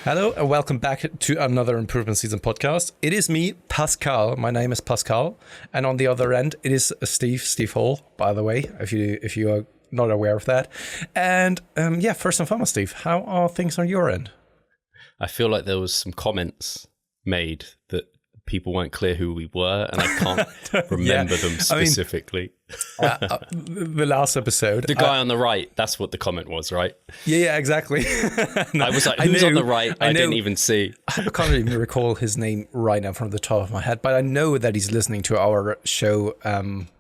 Hello and welcome back to another Improvement Season podcast. It is me, Pascal. My name is Pascal, and on the other end, it is Steve Hall. By the way, if you are not aware of that. And first and foremost, Steve, how are things on your end? I feel like there was some comments made that people weren't clear who we were, and I can't remember them specifically. The last episode, the guy on the right, that's what the comment was, right? Yeah, exactly. No, I was like, who's on the right? I didn't even see. I can't even recall his name right now from the top of my head, but I know that he's listening to our show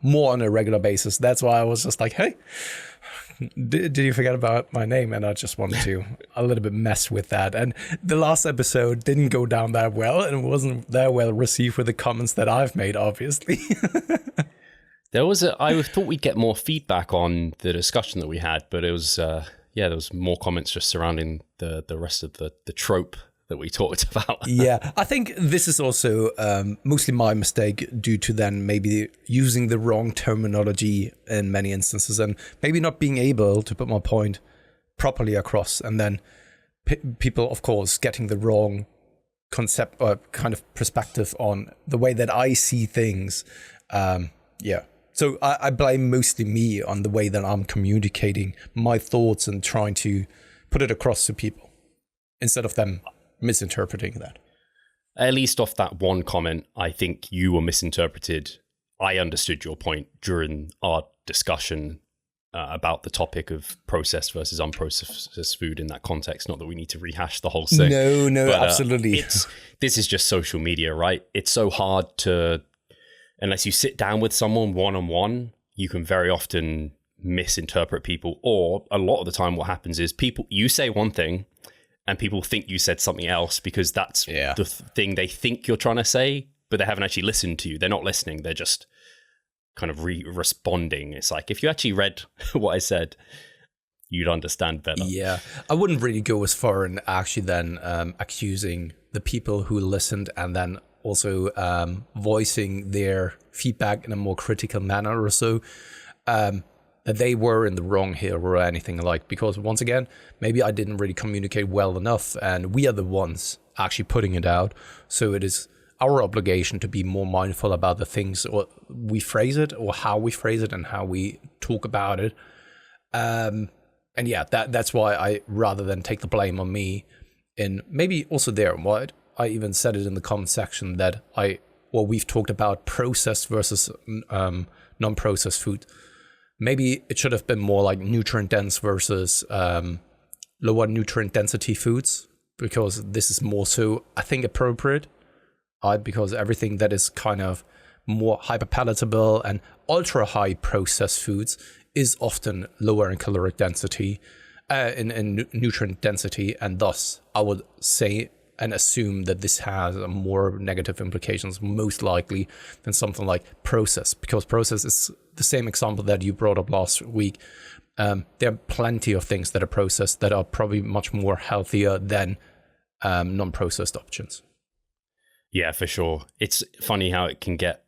more on a regular basis. That's why I was just like, hey, did you forget about my name? And I just wanted to a little bit mess with that. And the last episode didn't go down that well, and it wasn't that well received with the comments that I've made, obviously. I thought we'd get more feedback on the discussion that we had, but it was, there was more comments just surrounding the rest of the trope that we talked about. Yeah, I think this is also mostly my mistake due to then maybe using the wrong terminology in many instances and maybe not being able to put my point properly across, and then people, of course, getting the wrong concept or kind of perspective on the way that I see things. So I blame mostly me on the way that I'm communicating my thoughts and trying to put it across to people instead of them misinterpreting that. At least off that one comment, I think you were misinterpreted. I understood your point during our discussion about the topic of processed versus unprocessed food in that context. Not that we need to rehash the whole thing. No, absolutely. This is just social media, right? It's so hard to, unless you sit down with someone one-on-one, you can very often misinterpret people. Or a lot of the time what happens is you say one thing, and people think you said something else because that's the thing they think you're trying to say, but they haven't actually listened to you. They're not listening. They're just kind of responding. It's like, if you actually read what I said, you'd understand better. Yeah, I wouldn't really go as far in actually then accusing the people who listened and then also voicing their feedback in a more critical manner or so. That they were in the wrong here or anything like, because once again, maybe I didn't really communicate well enough, and we are the ones actually putting it out. So it is our obligation to be more mindful about the things or we phrase it or how we phrase it and how we talk about it. That's why I, rather than take the blame on me, and maybe also there, what I even said it in the comment section that we've talked about processed versus non-processed food. Maybe it should have been more like nutrient dense versus lower nutrient density foods, because this is more so, I think, appropriate. Because everything that is kind of more hyperpalatable and ultra high processed foods is often lower in caloric density, in nutrient density, and thus I would say and assume that this has more negative implications, most likely, than something like process, because process is the same example that you brought up last week. There are plenty of things that are processed that are probably much more healthier than non-processed options. Yeah, for sure. It's funny how it can get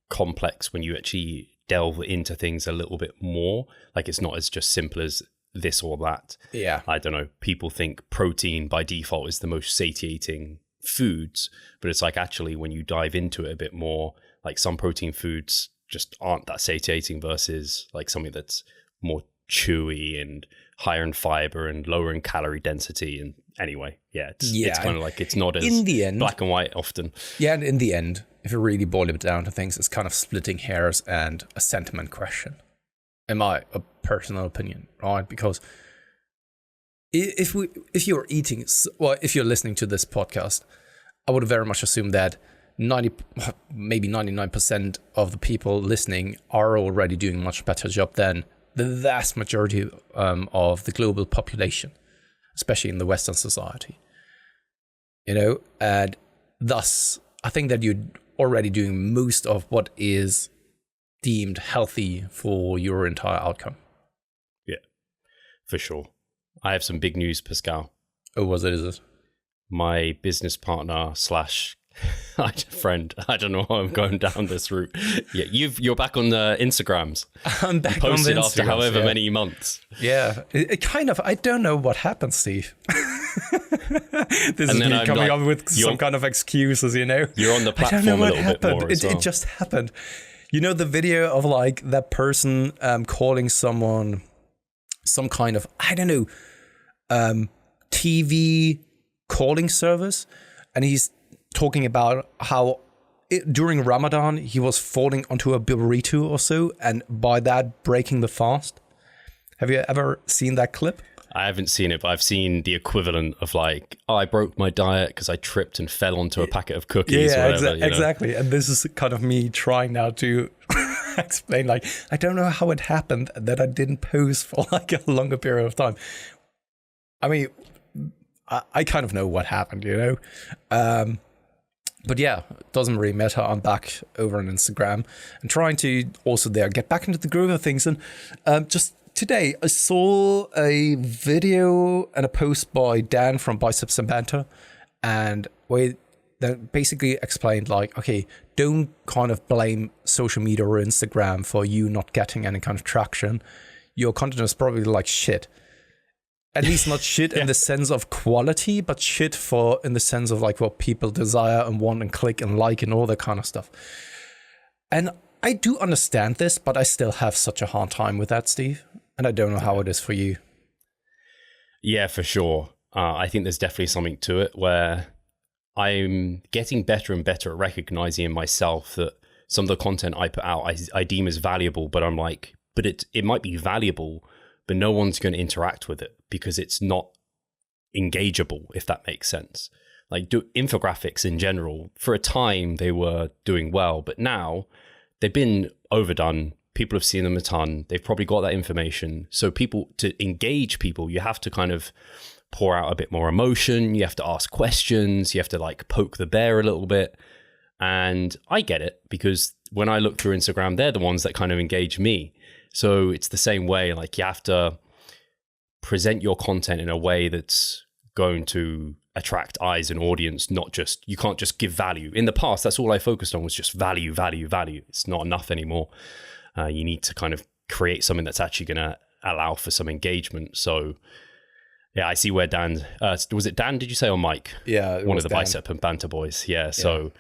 complex when you actually delve into things a little bit more. Like, it's not as just simple as this or that. Yeah. I don't know. People think protein by default is the most satiating foods, but it's like, actually, when you dive into it a bit more, like some protein foods just aren't that satiating versus like something that's more chewy and higher in fiber and lower in calorie density. And anyway, it's kind of like, it's not as in the end, black and white often. Yeah, and in the end, if you really boil it down to things, it's kind of splitting hairs and a sentiment question, in my personal opinion, right? Because if you're listening to this podcast, I would very much assume that 99% of the people listening are already doing a much better job than the vast majority of the global population, especially in the Western society. And thus, I think that you're already doing most of what is deemed healthy for your entire outcome. Yeah, for sure. I have some big news, Pascal. Oh, is it? My business partner / Friend, I don't know how I'm going down this route. Yeah, you're back on the Instagrams. I'm back you on the posted after Instagrams, however many months. Yeah, it kind of. I don't know what happened, Steve. This is me coming up with some kind of excuses, you know. You're on the platform a little bit more as well. It just happened. You know the video of like that person calling someone some kind of, I don't know, TV calling service, and he's talking about how during Ramadan he was falling onto a burrito or so, and by that breaking the fast. Have you ever seen that clip? I haven't seen it, but I've seen the equivalent of like, oh, I broke my diet because I tripped and fell onto a packet of cookies. Yeah, whatever, exactly. And this is kind of me trying now to explain, like, I don't know how it happened that I didn't post for like a longer period of time. I mean, I kind of know what happened, you know? But yeah, it doesn't really matter. I'm back over on Instagram and trying to also there get back into the groove of things. And just today, I saw a video and a post by Dan from Biceps and Banter, and where they basically explained like, okay, don't kind of blame social media or Instagram for you not getting any kind of traction. Your content is probably like shit. At least not shit in the sense of quality, but shit in the sense of like what people desire and want and click and like and all that kind of stuff. And I do understand this, but I still have such a hard time with that, Steve. And I don't know how it is for you. Yeah, for sure. I think there's definitely something to it where I'm getting better and better at recognizing in myself that some of the content I put out, I deem as valuable, but I'm like, but it might be valuable, but no one's going to interact with it because it's not engageable, if that makes sense. Like infographics in general, for a time they were doing well, but now they've been overdone. People have seen them a ton. They've probably got that information. So to engage people, you have to kind of pour out a bit more emotion. You have to ask questions. You have to like poke the bear a little bit. And I get it because when I look through Instagram, they're the ones that kind of engage me. So it's the same way, like you have to present your content in a way that's going to attract eyes and audience, not just, you can't just give value. In the past, that's all I focused on was just value, value, value. It's not enough anymore. You need to kind of create something that's actually going to allow for some engagement. So yeah, I see where Dan, was it Dan, did you say, or Mike? Yeah. One of the Dan. Bicep and Banter boys. Yeah. So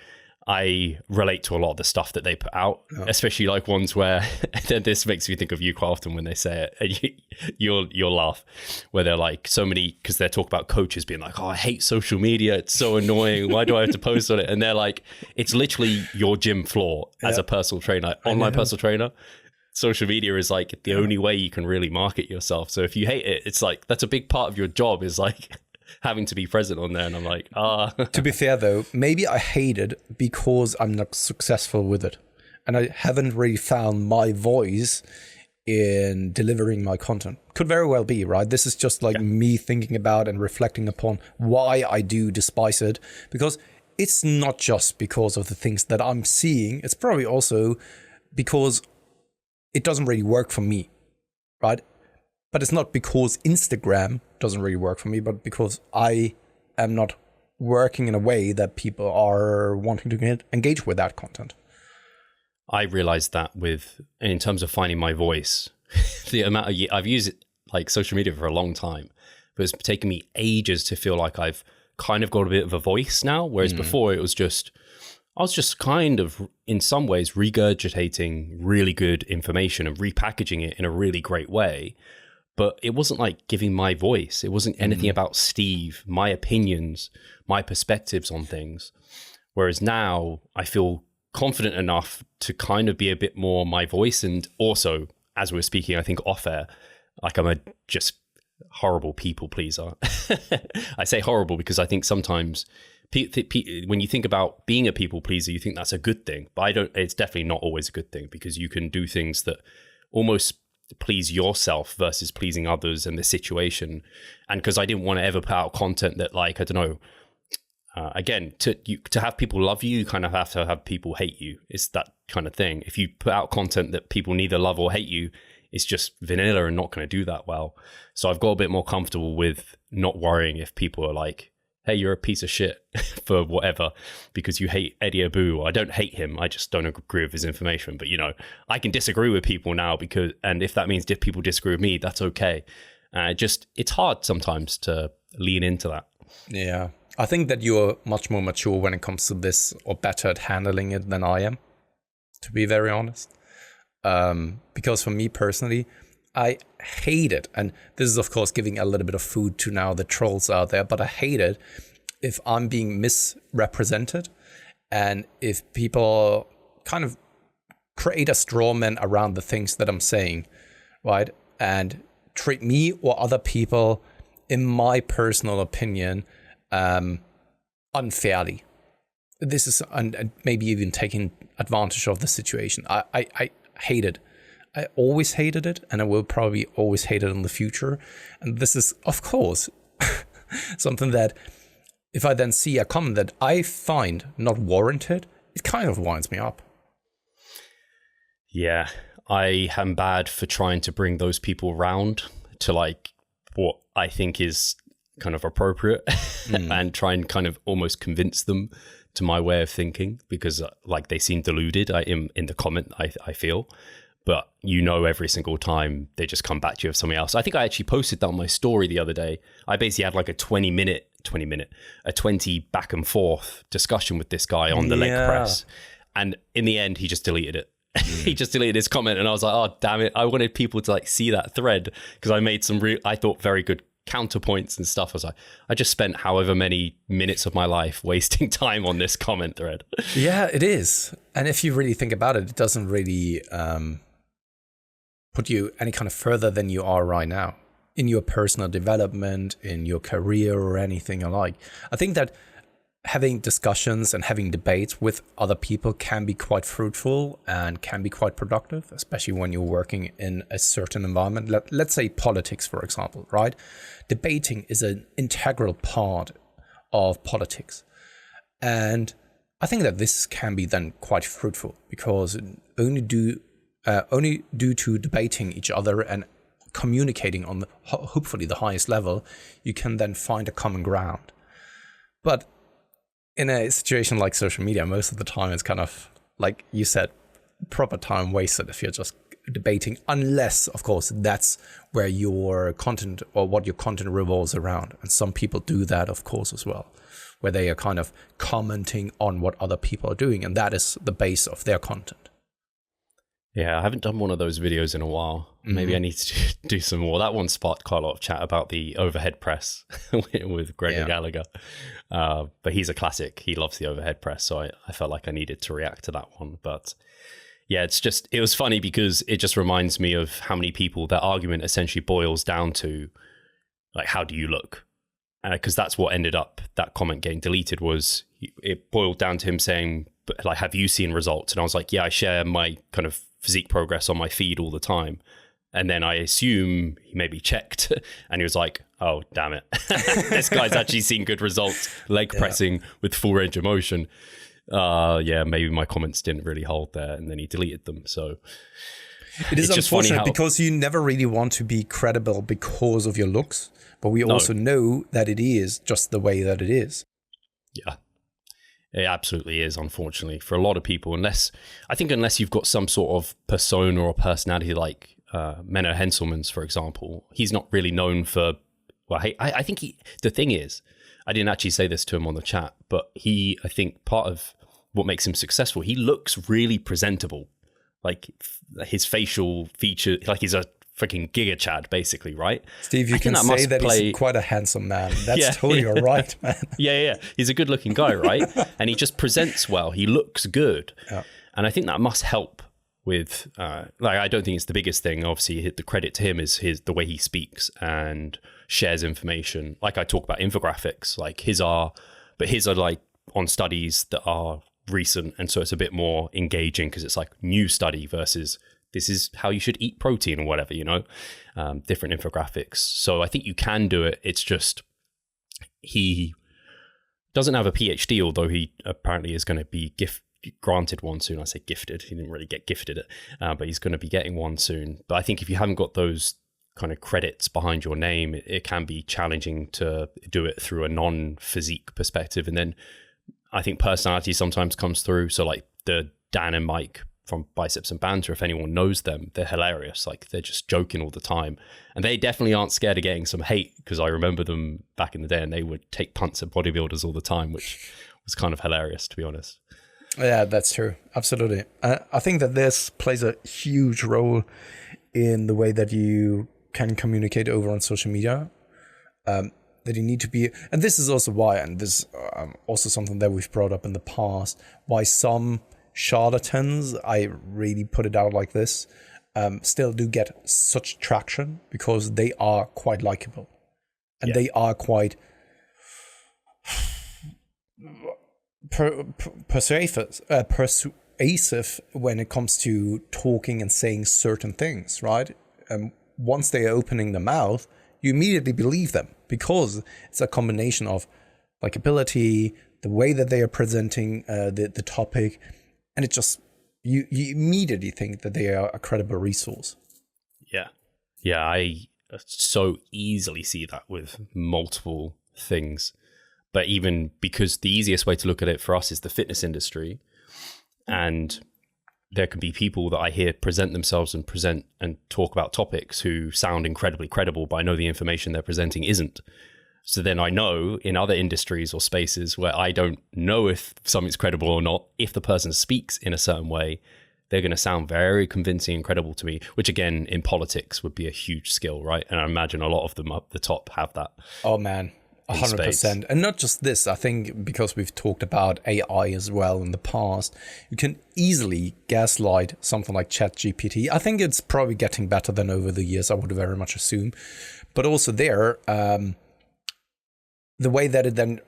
I relate to a lot of the stuff that they put out, especially like ones where this makes me think of you quite often when they say it, and you'll laugh, where they're like so many, because they're talking about coaches being like, oh, I hate social media. It's so annoying. Why do I have to post on it? And they're like, it's literally your gym floor as a personal trainer, online personal trainer. Social media is like the only way you can really market yourself. So if you hate it, it's like, that's a big part of your job is like having to be present on there. And I'm like, To be fair though, maybe I hate it because I'm not successful with it. And I haven't really found my voice in delivering my content. Could very well be, right? This is just like me thinking about and reflecting upon why I do despise it. Because it's not just because of the things that I'm seeing. It's probably also because it doesn't really work for me, right? But it's not because Instagram doesn't really work for me, but because I am not working in a way that people are wanting to engage with that content. I realized that in terms of finding my voice, the amount of I've used it, like social media for a long time, but it's taken me ages to feel like I've kind of got a bit of a voice now. Whereas before I was just kind of in some ways regurgitating really good information and repackaging it in a really great way. But it wasn't like giving my voice. It wasn't anything about Steve, my opinions, my perspectives on things. Whereas now I feel confident enough to kind of be a bit more my voice. And also, as we were speaking, I think off air, like I'm a just horrible people pleaser. I say horrible because I think sometimes when you think about being a people pleaser, you think that's a good thing. But it's definitely not always a good thing because you can do things that almost please yourself versus pleasing others in the situation. And because I didn't want to ever put out content that, like, I don't know, again, to have people love you, you kind of have to have people hate you. It's that kind of thing. If you put out content that people neither love or hate you, it's just vanilla and not going to do that well. So I've got a bit more comfortable with not worrying if people are like hey, you're a piece of shit for whatever because you hate Eddie Abu. I don't hate him. I just don't agree with his information. But, I can disagree with people now and if that means people disagree with me, that's okay. It's hard sometimes to lean into that. Yeah. I think that you're much more mature when it comes to this, or better at handling it than I am, to be very honest. Because for me personally, I hate it. And this is, of course, giving a little bit of food to now the trolls out there, but I hate it if I'm being misrepresented and if people kind of create a straw man around the things that I'm saying, right? And treat me or other people, in my personal opinion, unfairly. This is, and maybe even taking advantage of the situation. I hate it. I always hated it, and I will probably always hate it in the future. And this is, of course, something that if I then see a comment that I find not warranted, it kind of winds me up. Yeah, I am bad for trying to bring those people around to what I think is kind of appropriate and try and kind of almost convince them to my way of thinking, because they seem deluded in the comment, I feel. But every single time they just come back to you with something else. I think I actually posted that on my story the other day. I basically had a 20 back and forth discussion with this guy on the leg press. And in the end, he just deleted it. He just deleted his comment. And I was like, oh, damn it. I wanted people to see that thread because I made some I thought very good counterpoints and stuff. I was like, I just spent however many minutes of my life wasting time on this comment thread. Yeah, it is. And if you really think about it, it doesn't really put you any kind of further than you are right now in your personal development, in your career, or anything alike. I think that having discussions and having debates with other people can be quite fruitful and can be quite productive, especially when you're working in a certain environment. Let's say politics, for example, right? Debating is an integral part of politics. And I think that this can be then quite fruitful because only due to debating each other and communicating on hopefully the highest level, you can then find a common ground. But in a situation like social media, most of the time it's kind of, like you said, proper time wasted if you're just debating, unless, of course, that's where your content or what your content revolves around. And some people do that, of course, as well, where they are kind of commenting on what other people are doing, and that is the base of their content. Yeah, I haven't done one of those videos in a while. Maybe I need to do some more. That one sparked quite a lot of chat about the overhead press with Gregor Gallagher. But he's a classic. He loves the overhead press. So I felt like I needed to react to that one. But yeah, it was funny because it just reminds me of how many people, their argument essentially boils down to how do you look? Because that's what ended up, that comment getting deleted was, it boiled down to him saying, have you seen results? And I was like, yeah, I share my kind of physique progress on my feed all the time. And then I assume he maybe checked and he was like, oh, damn it. This guy's actually seen good results, leg pressing with full range of motion. Maybe my comments didn't really hold there. And then he deleted them. So it is unfortunate because you never really want to be credible because of your looks. But we also know that it is just the way that it is. Yeah. It absolutely is, unfortunately, for a lot of people. Unless you've got some sort of persona or personality like Menno Henselmans, for example, he's not really known for. Well, I think the thing is, I didn't actually say this to him on the chat, but I think part of what makes him successful, he looks really presentable. Like his facial feature, like he's a freaking Giga Chad, basically, right? Steve, you can say that he's quite a handsome man. That's totally all right, man. Yeah. He's a good-looking guy, right? And he just presents well. He looks good. Yeah. And I think that must help with, I don't think it's the biggest thing. Obviously, the credit to him is the way he speaks and shares information. Like I talk about infographics, his are on studies that are recent. And so it's a bit more engaging because it's new study versus this is how you should eat protein or whatever, different infographics. So I think you can do it. It's just he doesn't have a PhD, although he apparently is going to be granted one soon. I say gifted. He didn't really get gifted it, but he's going to be getting one soon. But I think if you haven't got those kind of credits behind your name, it can be challenging to do it through a non-physique perspective. And then I think personality sometimes comes through. So like the Dan and Mike from Biceps and Banter, if anyone knows them, they're hilarious. Like they're just joking all the time. And they definitely aren't scared of getting some hate, because I remember them back in the day and they would take punts at bodybuilders all the time, which was kind of hilarious, to be honest. Yeah, that's true. Absolutely. I think that this plays a huge role in the way that you can communicate over on social media. That you need to be, and this is also why, and this also something that we've brought up in the past, why some charlatans, I really put it out like this, still do get such traction, because they are quite likable, and they are quite persuasive when it comes to talking and saying certain things, right? Once they are opening their mouth, you immediately believe them, because it's a combination of likability, the way that they are presenting the topic, and it just, you immediately think that they are a credible resource. Yeah, I so easily see that with multiple things. But even because the easiest way to look at it for us is the fitness industry, and there can be people that I hear present themselves and talk about topics who sound incredibly credible, but I know the information they're presenting isn't. So then I know in other industries or spaces where I don't know if something's credible or not, if the person speaks in a certain way, they're going to sound very convincing and credible to me, which again, in politics would be a huge skill, right? And I imagine a lot of them up the top have that. Oh man, 100%. And not just this, I think because we've talked about AI as well in the past, you can easily gaslight something like ChatGPT. I think it's probably getting better than over the years, I would very much assume. But also there, the way that it then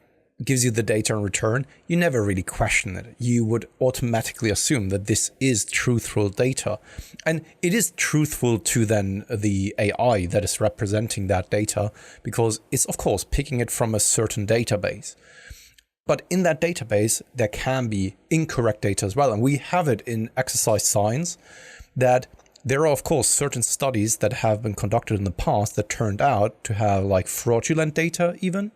gives you the data in return, you never really question it. You would automatically assume that this is truthful data. And it is truthful to then the AI that is representing that data, because it's of course picking it from a certain database. But in that database, there can be incorrect data as well. And we have it in exercise science that there are, of course, certain studies that have been conducted in the past that turned out to have like fraudulent data even.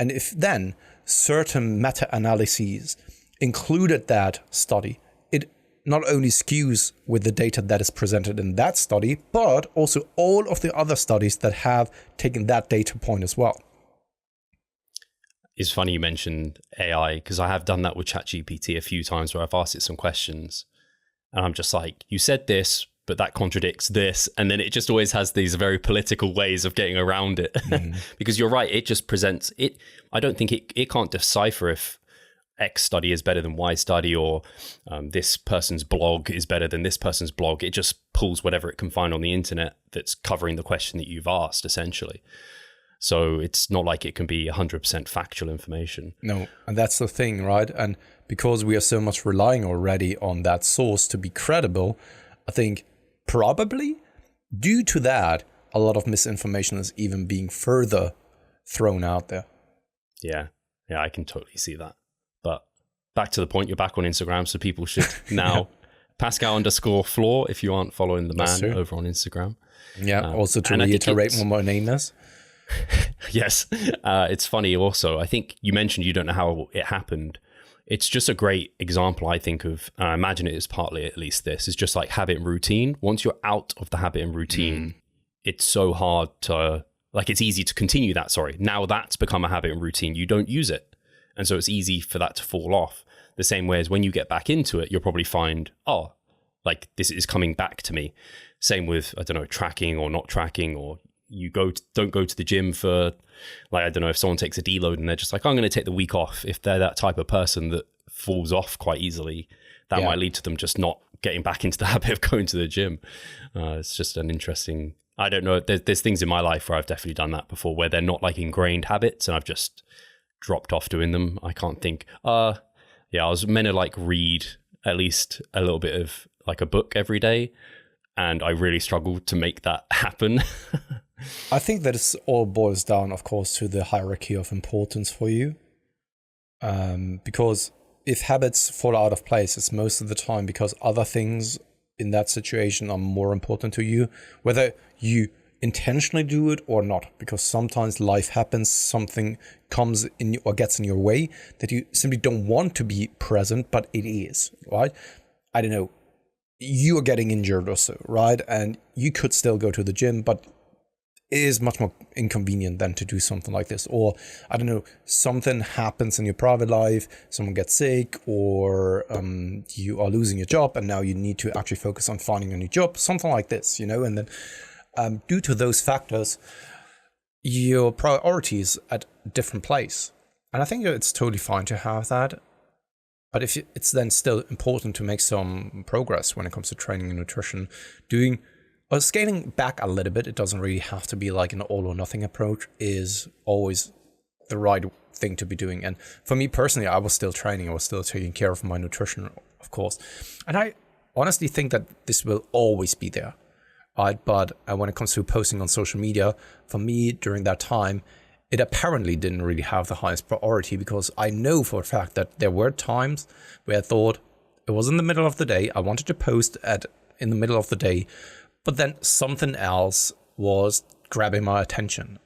And if then certain meta-analyses included that study, it not only skews with the data that is presented in that study, but also all of the other studies that have taken that data point as well. It's funny you mentioned AI, because I have done that with ChatGPT a few times where I've asked it some questions and I'm just like, you said this, but that contradicts this. And then it just always has these very political ways of getting around it. Because you're right, it just presents it. I don't think it can't decipher if X study is better than Y study, or this person's blog is better than this person's blog. It just pulls whatever it can find on the internet that's covering the question that you've asked, essentially. So it's not like it can be 100% factual information. No, and that's the thing, right? And because we are so much relying already on that source to be credible, I think probably due to that, a lot of misinformation is even being further thrown out there. Yeah, I can totally see that. But back to the point, you're back on Instagram, so people should now Pascal_Floor if you aren't following the man over on Instagram. Yeah, also to reiterate what my name is. Yes, it's funny also. I think you mentioned you don't know how it happened. It's just a great example, I think, of, and I imagine it is partly at least this, is just like habit and routine. Once you're out of the habit and routine, it's so hard to, like, it's easy to continue that, Now that's become a habit and routine, you don't use it. And so it's easy for that to fall off. The same way as when you get back into it, you'll probably find, oh, like this is coming back to me. Same with, I don't know, tracking or not tracking, or you don't go to the gym for, like, I don't know, if someone takes a deload and they're just like, I'm going to take the week off. If they're that type of person that falls off quite easily, that might lead to them just not getting back into the habit of going to the gym. It's just an interesting, I don't know, there's things in my life where I've definitely done that before, where they're not like ingrained habits and I've just dropped off doing them. I can't think, I was meant to like read at least a little bit of like a book every day, and I really struggled to make that happen. I think that it all boils down, of course, to the hierarchy of importance for you. Because if habits fall out of place, it's most of the time because other things in that situation are more important to you. Whether you intentionally do it or not, because sometimes life happens, something comes in or gets in your way that you simply don't want to be present, but it is, right? I don't know, you are getting injured or so, right? And you could still go to the gym, but it is much more inconvenient than to do something like this. Or I don't know, something happens in your private life, someone gets sick, or you are losing your job and now you need to actually focus on finding a new job, something like this, and then due to those factors, your priorities at a different place. And I think it's totally fine to have that. But if it's then still important to make some progress when it comes to training and nutrition, scaling back a little bit, it doesn't really have to be like an all or nothing approach, is always the right thing to be doing. And for me personally, I was still training, I was still taking care of my nutrition, of course. And I honestly think that this will always be there. Right? But when it comes to posting on social media, for me during that time, it apparently didn't really have the highest priority, because I know for a fact that there were times where I thought it was in the middle of the day, I wanted to post in the middle of the day, but then something else was grabbing my attention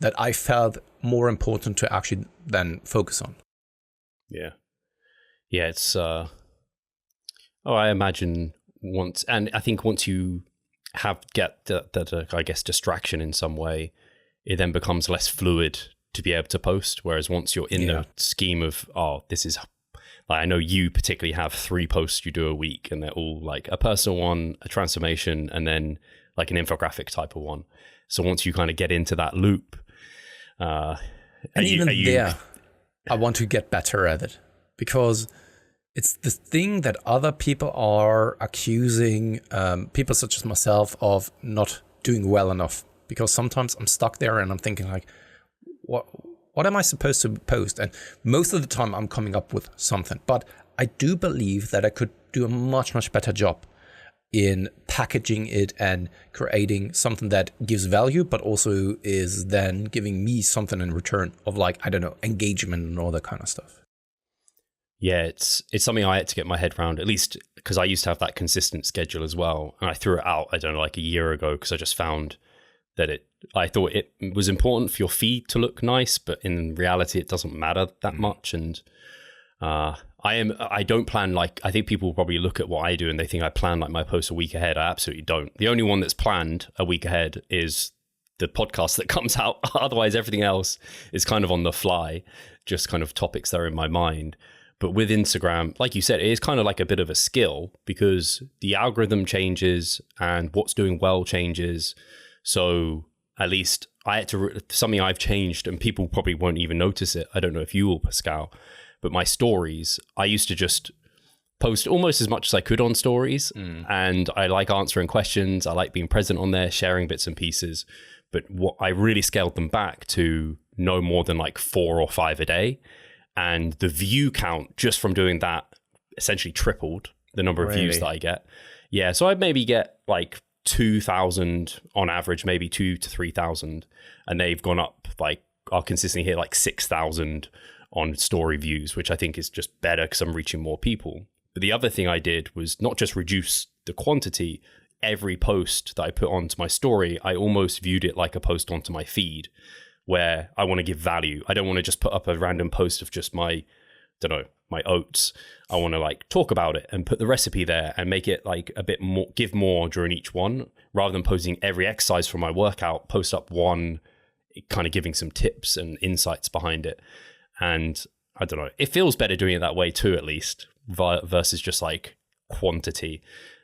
that I felt more important to actually then focus on. Yeah. Yeah, it's I imagine I think once you get that I guess distraction in some way, it then becomes less fluid to be able to post. Whereas once you're in the scheme of, this is, like, I know you particularly have 3 posts you do a week, and they're all like a personal one, a transformation, and then like an infographic type of one. So once you kind of get into that loop, I want to get better at it, because it's the thing that other people are accusing people such as myself of not doing well enough. Because sometimes I'm stuck there and I'm thinking like, what am I supposed to post? And most of the time I'm coming up with something. But I do believe that I could do a much, much better job in packaging it and creating something that gives value, but also is then giving me something in return of, like, I don't know, engagement and all that kind of stuff. Yeah, it's something I had to get my head around, at least because I used to have that consistent schedule as well. And I threw it out, I don't know, like a year ago, because I just found that I thought it was important for your feed to look nice, but in reality, it doesn't matter that much. And I don't plan, like, I think people will probably look at what I do and they think I plan like my posts a week ahead. I absolutely don't. The only one that's planned a week ahead is the podcast that comes out. Otherwise, everything else is kind of on the fly, just kind of topics that are in my mind. But with Instagram, like you said, it is kind of like a bit of a skill, because the algorithm changes and what's doing well changes. So at least I had to, something I've changed, and people probably won't even notice it. I don't know if you will, Pascal, but my stories, I used to just post almost as much as I could on stories. And I like answering questions. I like being present on there, sharing bits and pieces. But what I really scaled them back to no more than like 4 or 5 a day. And the view count just from doing that essentially tripled the number of views that I get. Yeah. So I'd maybe get like 2,000 on average, maybe 2,000 to 3,000, and they've gone up, like, I'll consistently hit like 6,000 on story views, which I think is just better because I'm reaching more people. But the other thing I did was not just reduce the quantity. Every post that I put onto my story, I almost viewed it like a post onto my feed, where I want to give value. I don't want to just put up a random post of just my oats. I want to like talk about it and put the recipe there and make it like a bit more, give more during each one, rather than posting every exercise from my workout, post up one, kind of giving some tips and insights behind it. And I don't know, it feels better doing it that way too, at least, versus just like quantity.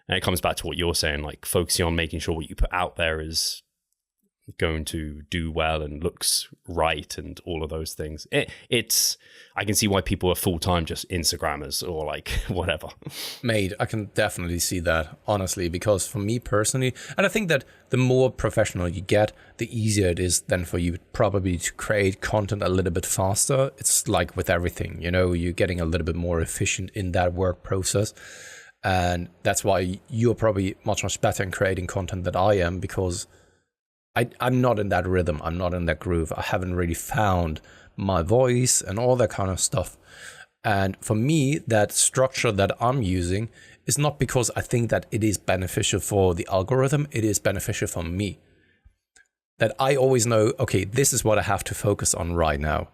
And it comes back to what you're saying, like focusing on making sure what you put out there is going to do well and looks right and all of those things. It's I can see why people are full-time just Instagrammers or like whatever. Mate, I can definitely see that, honestly, because for me personally, and I think that the more professional you get, the easier it is then for you probably to create content a little bit faster. It's like with everything, you're getting a little bit more efficient in that work process. And that's why you're probably much, much better in creating content than I am, because I'm not in that rhythm. I'm not in that groove. I haven't really found my voice and all that kind of stuff. And for me, that structure that I'm using is not because I think that it is beneficial for the algorithm. It is beneficial for me. that I always know, okay, this is what I have to focus on right now.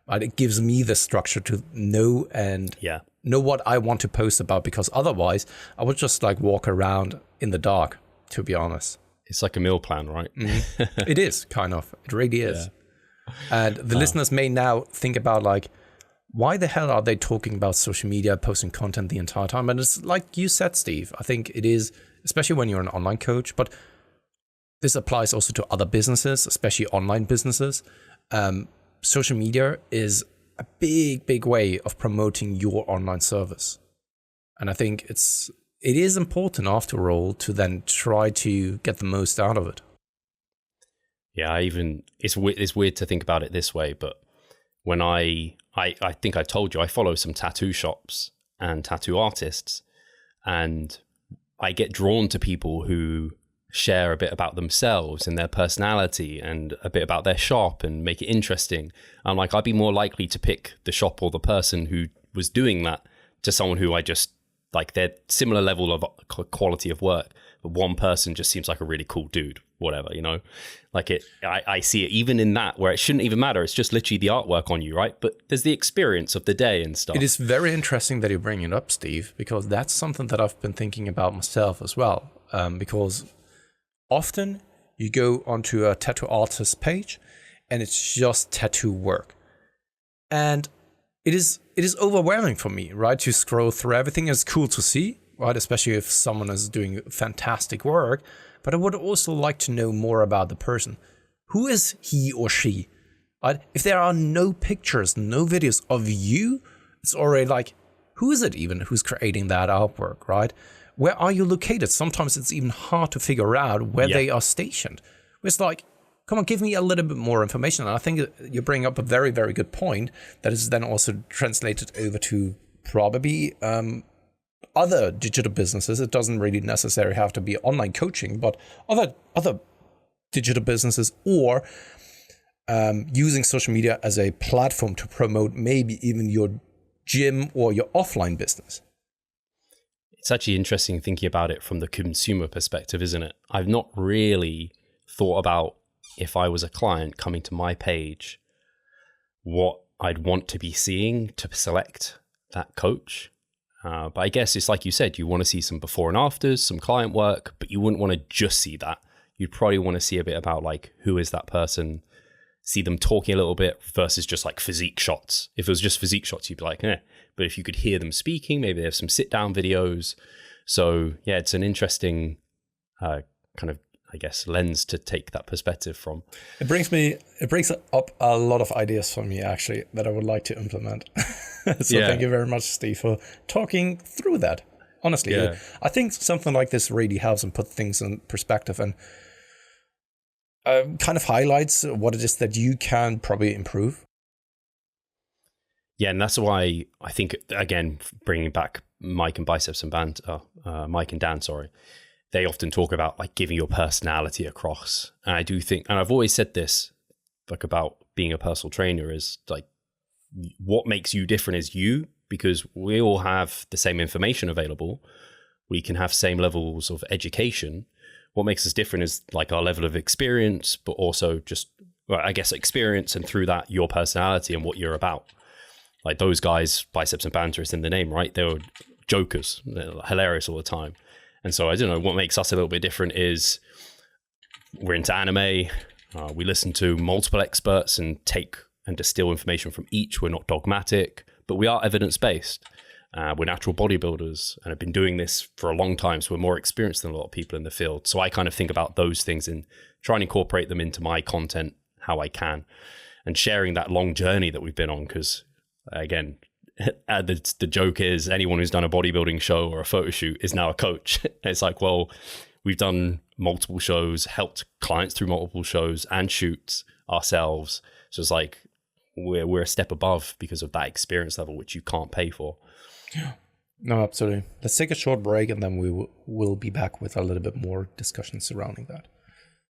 Right? It gives me the structure to know and know what I want to post about, because otherwise I would just like walk around in the dark, to be honest. It's like a meal plan, right? It is, kind of. It really is. Yeah. And the listeners may now think about like, why the hell are they talking about social media, posting content the entire time? And it's like you said, Steve, I think it is, especially when you're an online coach, but this applies also to other businesses, especially online businesses. Social media is a big way of promoting your online service. And I think it is important after all to then try to get the most out of it. Yeah, it's weird to think about it this way, but when I think I told you, I follow some tattoo shops and tattoo artists, and I get drawn to people who share a bit about themselves and their personality and a bit about their shop and make it interesting. I'm like, I'd be more likely to pick the shop or the person who was doing that to someone who I just like their similar level of quality of work. But one person just seems like a really cool dude, whatever, you know, like I see it even in that where it shouldn't even matter. It's just literally the artwork on you, right? But there's the experience of the day and stuff. It is very interesting that you bring it up, Steve, because that's something that I've been thinking about myself as well. Because often you go onto a tattoo artist page and it's just tattoo work. And it is overwhelming for me, right? To scroll through everything. It's cool to see, right? Especially if someone is doing fantastic work. But I would also like to know more about the person. Who is he or she? Right? If there are no pictures, no videos of you, it's already like, who is it even who's creating that artwork, right? Where are you located? Sometimes it's even hard to figure out where they are stationed. It's like, come on, give me a little bit more information. And I think you bring up a very, very good point that is then also translated over to probably other digital businesses. It doesn't really necessarily have to be online coaching, but other digital businesses, or using social media as a platform to promote maybe even your gym or your offline business. It's actually interesting thinking about it from the consumer perspective, isn't it? I've not really thought about, if I was a client coming to my page, what I'd want to be seeing to select that coach. But I guess it's like you said, you want to see some before and afters, some client work, but you wouldn't want to just see that. You'd probably want to see a bit about like, who is that person? See them talking a little bit versus just like physique shots. If it was just physique shots, you'd be like, eh. But if you could hear them speaking, maybe they have some sit down videos. So yeah, it's an interesting kind of, I guess, lens to take that perspective from. It brings up a lot of ideas for me, actually, that I would like to implement. So thank you very much, Steve, for talking through that. Honestly, I think something like this really helps and put things in perspective and kind of highlights what it is that you can probably improve. Yeah, and that's why I think, again, bringing back Mike and Dan, they often talk about like giving your personality across. And I do think, and I've always said this, like about being a personal trainer, is like what makes you different is you, because we all have the same information available. We can have same levels of education. What makes us different is like our level of experience, but also just, well, I guess, experience, and through that, your personality and what you're about. Like those guys, Biceps and Banter is in the name, right? They were jokers, they're hilarious all the time. And so I don't know, what makes us a little bit different is we're into anime. We listen to multiple experts and take and distill information from each. We're not dogmatic, but we are evidence-based. We're natural bodybuilders and have been doing this for a long time. So we're more experienced than a lot of people in the field. So I kind of think about those things and try and incorporate them into my content how I can, and sharing that long journey that we've been on. Because again, the joke is anyone who's done a bodybuilding show or a photo shoot is now a coach. It's like, well, we've done multiple shows, helped clients through multiple shows and shoots ourselves. So it's like we're a step above because of that experience level, which you can't pay for. Yeah. No, absolutely. Let's take a short break and then we will be back with a little bit more discussion surrounding that.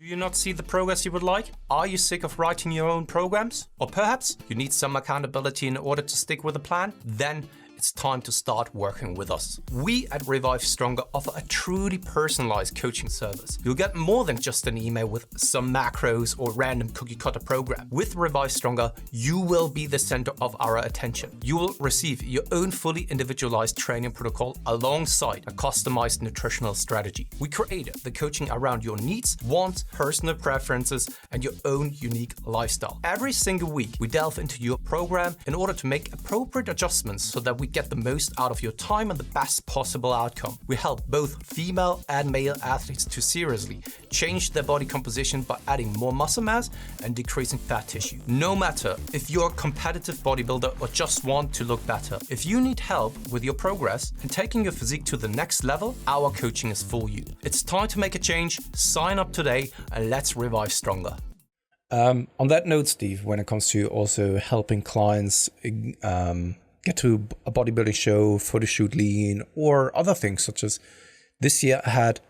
Do you not see the progress you would like? Are you sick of writing your own programs? Or perhaps you need some accountability in order to stick with a plan? Then it's time to start working with us. We at Revive Stronger offer a truly personalized coaching service. You'll get more than just an email with some macros or random cookie cutter program. With Revive Stronger, you will be the center of our attention. You will receive your own fully individualized training protocol alongside a customized nutritional strategy. We created the coaching around your needs, wants, personal preferences, and your own unique lifestyle. Every single week, we delve into your program in order to make appropriate adjustments so that we get the most out of your time and the best possible outcome. We help both female and male athletes to seriously change their body composition by adding more muscle mass and decreasing fat tissue. No matter if you're a competitive bodybuilder or just want to look better, if you need help with your progress and taking your physique to the next level, our coaching is for you. It's time to make a change. Sign up today and let's revive stronger. On that note, Steve, when it comes to also helping clients get to a bodybuilding show, photo shoot lean, or other things such as this year I had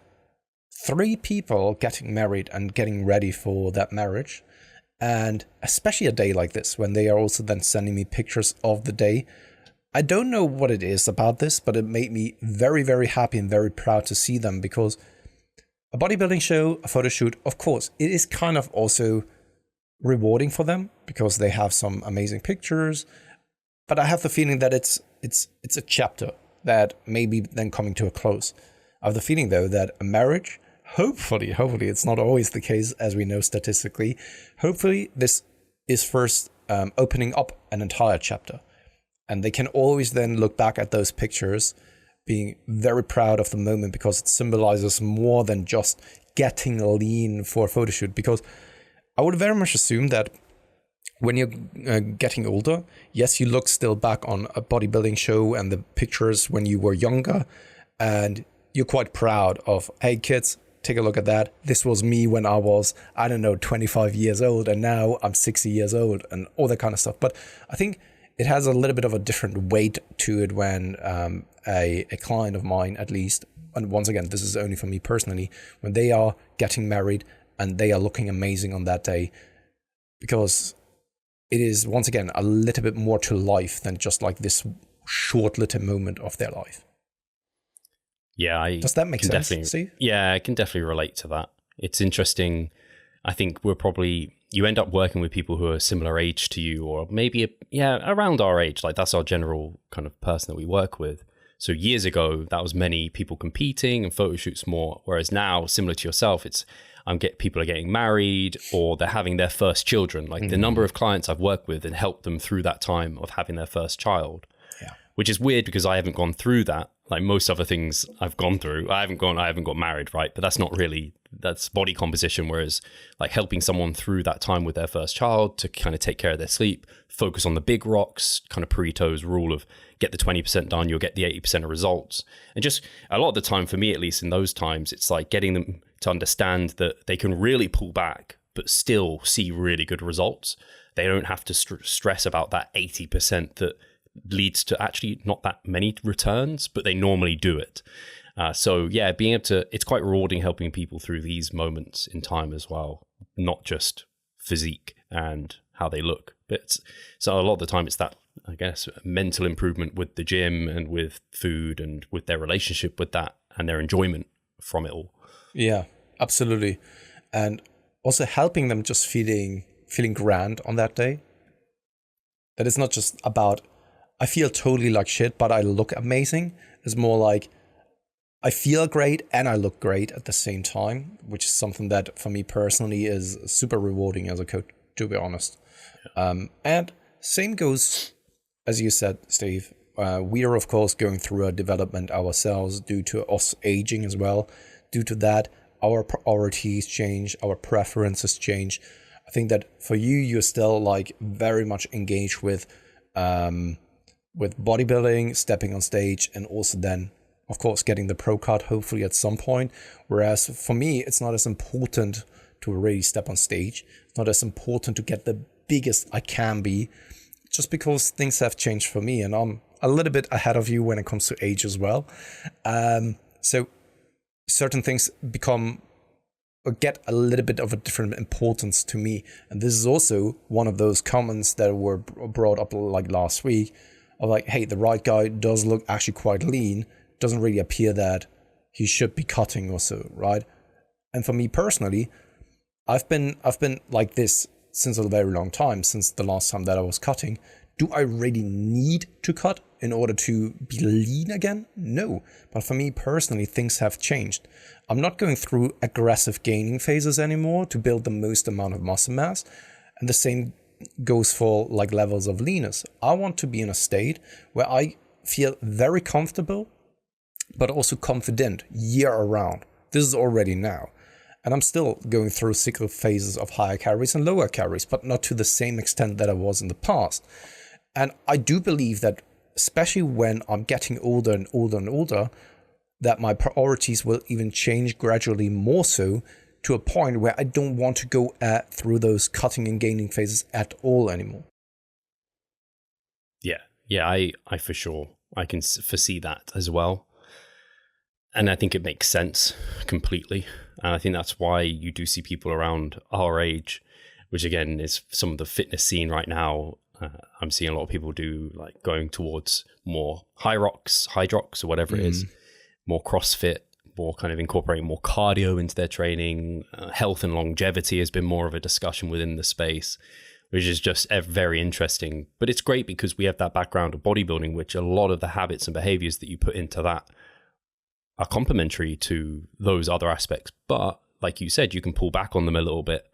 3 people getting married and getting ready for that marriage. And especially a day like this, when they are also then sending me pictures of the day. I don't know what it is about this, but it made me very, very happy and very proud to see them, because a bodybuilding show, a photo shoot, of course, it is kind of also rewarding for them because they have some amazing pictures. But I have the feeling that it's a chapter that may be then coming to a close. I have the feeling, though, that a marriage, hopefully, it's not always the case, as we know statistically, hopefully this is first opening up an entire chapter. And they can always then look back at those pictures, being very proud of the moment, because it symbolizes more than just getting lean for a photo shoot. Because I would very much assume that when you're getting older, yes, you look still back on a bodybuilding show and the pictures when you were younger, and you're quite proud of, hey kids, take a look at that. This was me when I was, 25 years old, and now I'm 60 years old, and all that kind of stuff. But I think it has a little bit of a different weight to it when a client of mine, at least, and once again, this is only for me personally, when they are getting married and they are looking amazing on that day, because it is, once again, a little bit more to life than just like this short little moment of their life. Yeah. Does that make sense, Steve? Yeah, I can definitely relate to that. It's interesting. I think you end up working with people who are similar age to you, or maybe, around our age. Like, that's our general kind of person that we work with. So years ago, that was many people competing and photo shoots more. Whereas now, similar to yourself, it's people are getting married or they're having their first children. Like the number of clients I've worked with and helped them through that time of having their first child, which is weird because I haven't gone through that. Like most other things I've gone through, I haven't got married, right? But that's body composition. Whereas like helping someone through that time with their first child to kind of take care of their sleep, focus on the big rocks, kind of Pareto's rule of get the 20% done, you'll get the 80% of results. And just a lot of the time, for me at least in those times, it's like getting them to understand that they can really pull back, but still see really good results. They don't have to stress about that 80% that leads to actually not that many returns, but they normally do it. So yeah, being able to, it's quite rewarding helping people through these moments in time as well, not just physique and how they look, but so a lot of the time it's that, I guess, mental improvement with the gym and with food and with their relationship with that and their enjoyment from it all. Yeah, absolutely. And also helping them just feeling grand on that day. That it's not just about, I feel totally like shit, but I look amazing. It's more like, I feel great and I look great at the same time, which is something that for me personally is super rewarding as a coach, to be honest. And same goes, as you said, Steve, we are of course going through a development ourselves due to us aging as well. Due to that, our priorities change, our preferences change. I think that for you, you're still like very much engaged with bodybuilding, stepping on stage, and also then, of course, getting the pro card hopefully at some point. Whereas for me, it's not as important to already step on stage. It's not as important to get the biggest I can be, just because things have changed for me, and I'm a little bit ahead of you when it comes to age as well. So certain things become or get a little bit of a different importance to me. And this is also one of those comments that were brought up like last week of like, hey, the right guy does look actually quite lean, doesn't really appear that he should be cutting or so, right? And for me personally, I've been like this since a very long time, since the last time that I was cutting. Do I really need to cut in order to be lean again? No. But for me personally, things have changed. I'm not going through aggressive gaining phases anymore to build the most amount of muscle mass. And the same goes for like levels of leanness. I want to be in a state where I feel very comfortable, but also confident year around. This is already now. And I'm still going through cyclical phases of higher calories and lower calories, but not to the same extent that I was in the past. And I do believe that, especially when I'm getting older and older and older, that my priorities will even change gradually more so, to a point where I don't want to go through those cutting and gaining phases at all anymore. Yeah, I for sure, I can foresee that as well. And I think it makes sense completely. And I think that's why you do see people around our age, which again is some of the fitness scene right now. I'm seeing a lot of people do like going towards more hydrox or whatever it is, more CrossFit, more kind of incorporating more cardio into their training. Health and longevity has been more of a discussion within the space, which is just very interesting. But it's great because we have that background of bodybuilding, which a lot of the habits and behaviors that you put into that are complementary to those other aspects. But like you said, you can pull back on them a little bit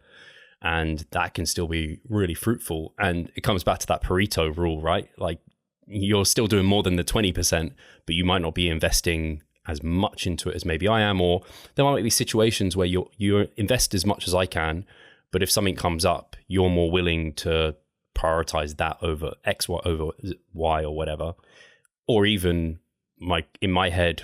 and that can still be really fruitful. And it comes back to that Pareto rule, right? Like you're still doing more than the 20%, but you might not be investing as much into it as maybe I am, or there might be situations where you invest as much as I can, but if something comes up, you're more willing to prioritize that over X, over Y or whatever. Or even in my head,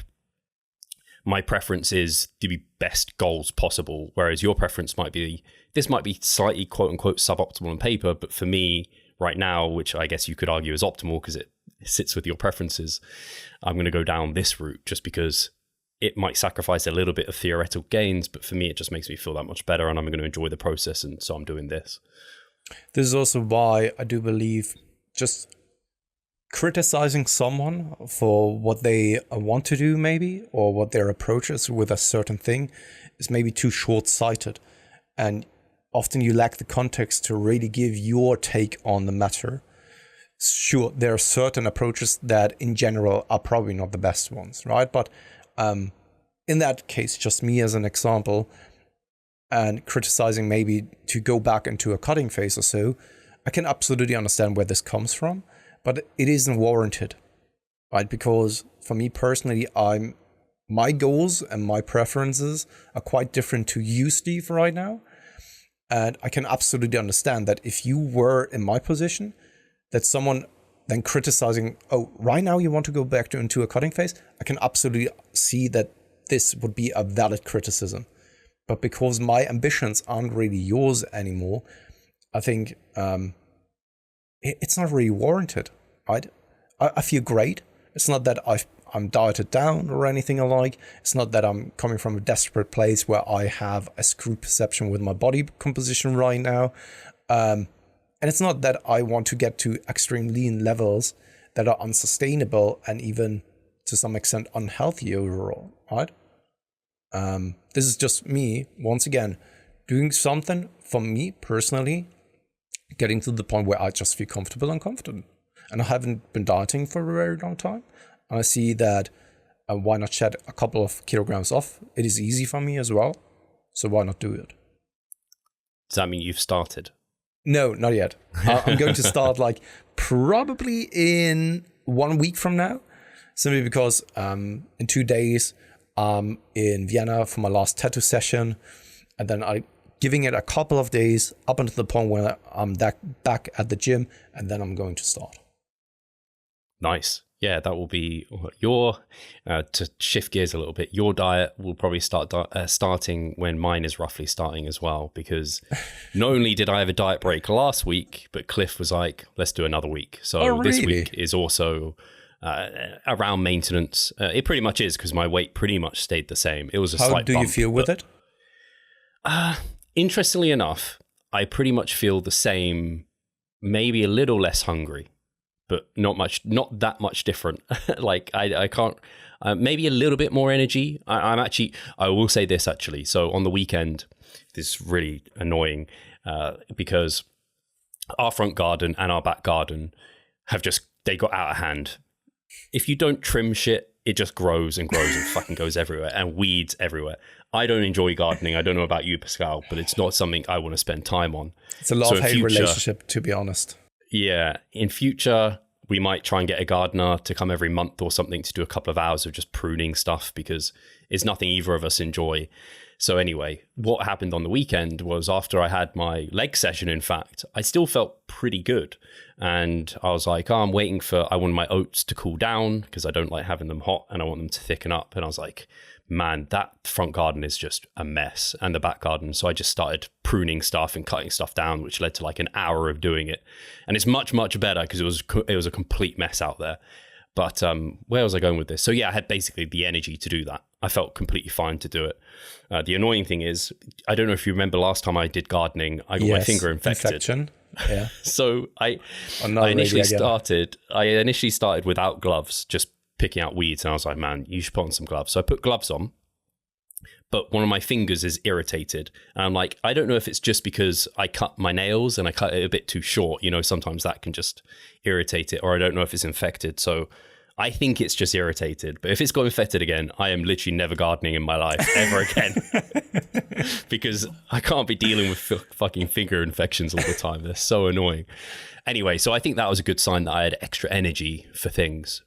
my preference is the best goals possible, whereas your preference might be, this might be slightly quote unquote suboptimal on paper, but for me right now, which I guess you could argue is optimal because it sits with your preferences, I'm going to go down this route just because it might sacrifice a little bit of theoretical gains, but for me, it just makes me feel that much better and I'm going to enjoy the process. And so I'm doing this. This is also why I do believe just criticizing someone for what they want to do maybe, or what their approach is with a certain thing, is maybe too short-sighted. And often you lack the context to really give your take on the matter. Sure, there are certain approaches that in general are probably not the best ones, right? But in that case, just me as an example, and criticizing maybe to go back into a cutting phase or so, I can absolutely understand where this comes from, but it isn't warranted, right? Because for me personally, my goals and my preferences are quite different to you, Steve, right now. And I can absolutely understand that if you were in my position, that someone then criticizing, oh, right now you want to go back into a cutting phase, I can absolutely see that this would be a valid criticism. But because my ambitions aren't really yours anymore, I think it's not really warranted, right? I feel great. It's not that I'm dieted down or anything alike. It's not that I'm coming from a desperate place where I have a screwed perception with my body composition right now. And it's not that I want to get to extreme lean levels that are unsustainable and even to some extent unhealthy overall, right? This is just me, once again, doing something for me personally, getting to the point where I just feel comfortable and confident. And I haven't been dieting for a very long time. And I see that why not shed a couple of kilograms off? It is easy for me as well. So why not do it? Does that mean you've started? No, not yet. I'm going to start like probably in 1 week from now, simply because in 2 days I'm in Vienna for my last tattoo session, and then I'm giving it a couple of days up until the point where I'm back at the gym, and then I'm going to start. Nice. Yeah, that will be your, to shift gears a little bit, your diet will probably start starting when mine is roughly starting as well, because not only did I have a diet break last week, but Cliff was like, let's do another week. So This week is also around maintenance. It pretty much is, because my weight pretty much stayed the same. It was a slight bump. How do you feel with it? Interestingly enough, I pretty much feel the same, maybe a little less hungry. but not that much different. Like I can't, maybe a little bit more energy. I will say this actually. So on the weekend, this is really annoying because our front garden and our back garden they got out of hand. If you don't trim shit, it just grows and grows and fucking goes everywhere, and weeds everywhere. I don't enjoy gardening. I don't know about you, Pascal, but it's not something I want to spend time on. It's a love-hate relationship, to be honest. Yeah. In future, we might try and get a gardener to come every month or something to do a couple of hours of just pruning stuff, because it's nothing either of us enjoy. So anyway, what happened on the weekend was, after I had my leg session, in fact, I still felt pretty good. And I was like, I wanted my oats to cool down because I don't like having them hot and I want them to thicken up. And I was like, man, that front garden is just a mess, and the back garden. So I just started pruning stuff and cutting stuff down, which led to like an hour of doing it. And it's much, much better because it was a complete mess out there. But where was I going with this? So yeah, I had basically the energy to do that. I felt completely fine to do it. The annoying thing is, I don't know if you remember last time I did gardening, I got my finger infected. Yeah. So I initially started without gloves, just picking out weeds. And I was like, man, you should put on some gloves. So I put gloves on, but one of my fingers is irritated. And I'm like, I don't know if it's just because I cut my nails and I cut it a bit too short. You know, sometimes that can just irritate it, or I don't know if it's infected. So I think it's just irritated. But if it's got infected again, I am literally never gardening in my life ever again. Because I can't be dealing with fucking finger infections all the time. They're so annoying. Anyway, so I think that was a good sign that I had extra energy for things.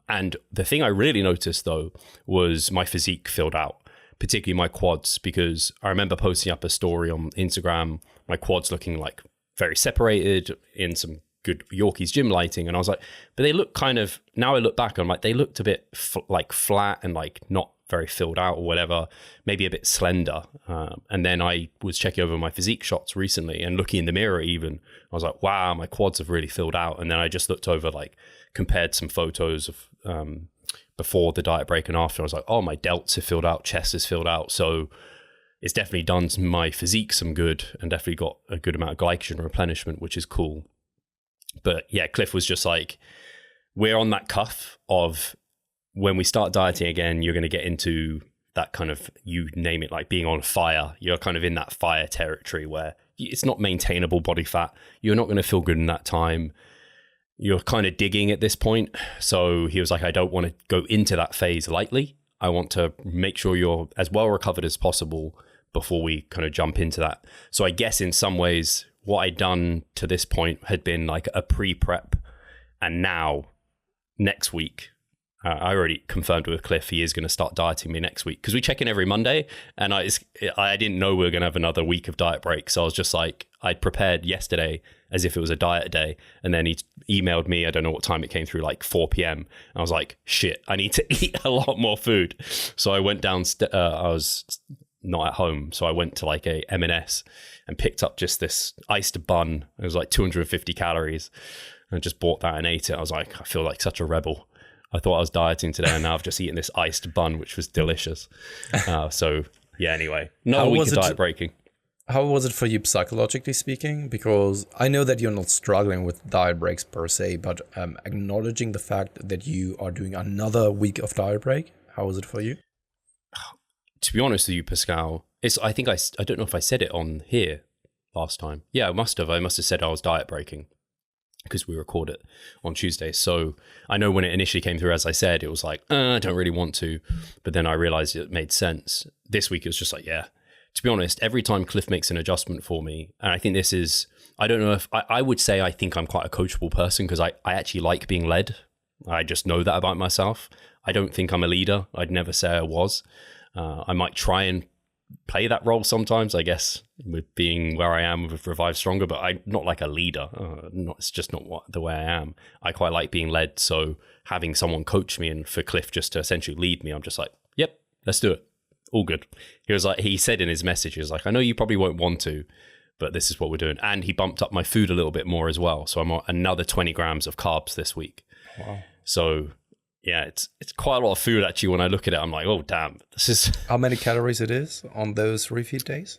And the thing I really noticed, though, was my physique filled out, particularly my quads, because I remember posting up a story on Instagram, my quads looking like very separated in some good Yorkie's gym lighting. And I was like, but they look kind of, now I look back, I'm like, they looked a bit like flat and like not very filled out or whatever, maybe a bit slender. And then I was checking over my physique shots recently and looking in the mirror even, I was like, wow, my quads have really filled out. And then I just looked over, like compared some photos of before the diet break and after. I was like, oh, my delts have filled out, chest is filled out. So it's definitely done my physique some good, and definitely got a good amount of glycogen replenishment, which is cool. But yeah, Cliff was just like, we're on that cuff of when we start dieting again, you're going to get into that kind of, you name it, like being on fire. You're kind of in that fire territory where it's not maintainable body fat. You're not going to feel good in that time. You're kind of digging at this point. So he was like, I don't want to go into that phase lightly. I want to make sure you're as well recovered as possible before we kind of jump into that. So I guess in some ways, what I'd done to this point had been like a pre-prep. And now, next week, I already confirmed with Cliff he is going to start dieting me next week, because we check in every Monday, and I didn't know we were going to have another week of diet break. So I was just like, I'd prepared yesterday as if it was a diet day, and then he emailed me, I don't know what time it came through, like 4 p.m. I was like, shit, I need to eat a lot more food. So I went downstairs, I was not at home, so I went to like a M&S and picked up just this iced bun. It was like 250 calories. I just bought that and ate it. I was like, I feel like such a rebel. I thought I was dieting today, and now I've just eaten this iced bun, which was delicious. So yeah, anyway, no week of diet breaking. How was it for you psychologically speaking? Because I know that you're not struggling with diet breaks per se, but acknowledging the fact that you are doing another week of diet break, how was it for you? To be honest with you, Pascal, I don't know if I said it on here last time. Yeah, I must have. I must have said I was diet breaking, because we record it on Tuesday. So I know when it initially came through, as I said, it was like, I don't really want to. But then I realized it made sense. This week, it was just like, yeah. To be honest, every time Cliff makes an adjustment for me, and I think this is, I don't know if, I would say I think I'm quite a coachable person, because I actually like being led. I just know that about myself. I don't think I'm a leader. I'd never say I was. I might try and play that role sometimes, I guess, with being where I am with Revive Stronger, but I'm not like a leader. It's just not the way I am. I quite like being led. So having someone coach me, and for Cliff just to essentially lead me, I'm just like, yep, let's do it. All good. He was like, he said in his message, he was like, I know you probably won't want to, but this is what we're doing. And he bumped up my food a little bit more as well. So I'm on another 20 grams of carbs this week. Wow. So yeah, it's quite a lot of food actually. When I look at it, I'm like, oh damn, this is how many calories it is on those refeed days.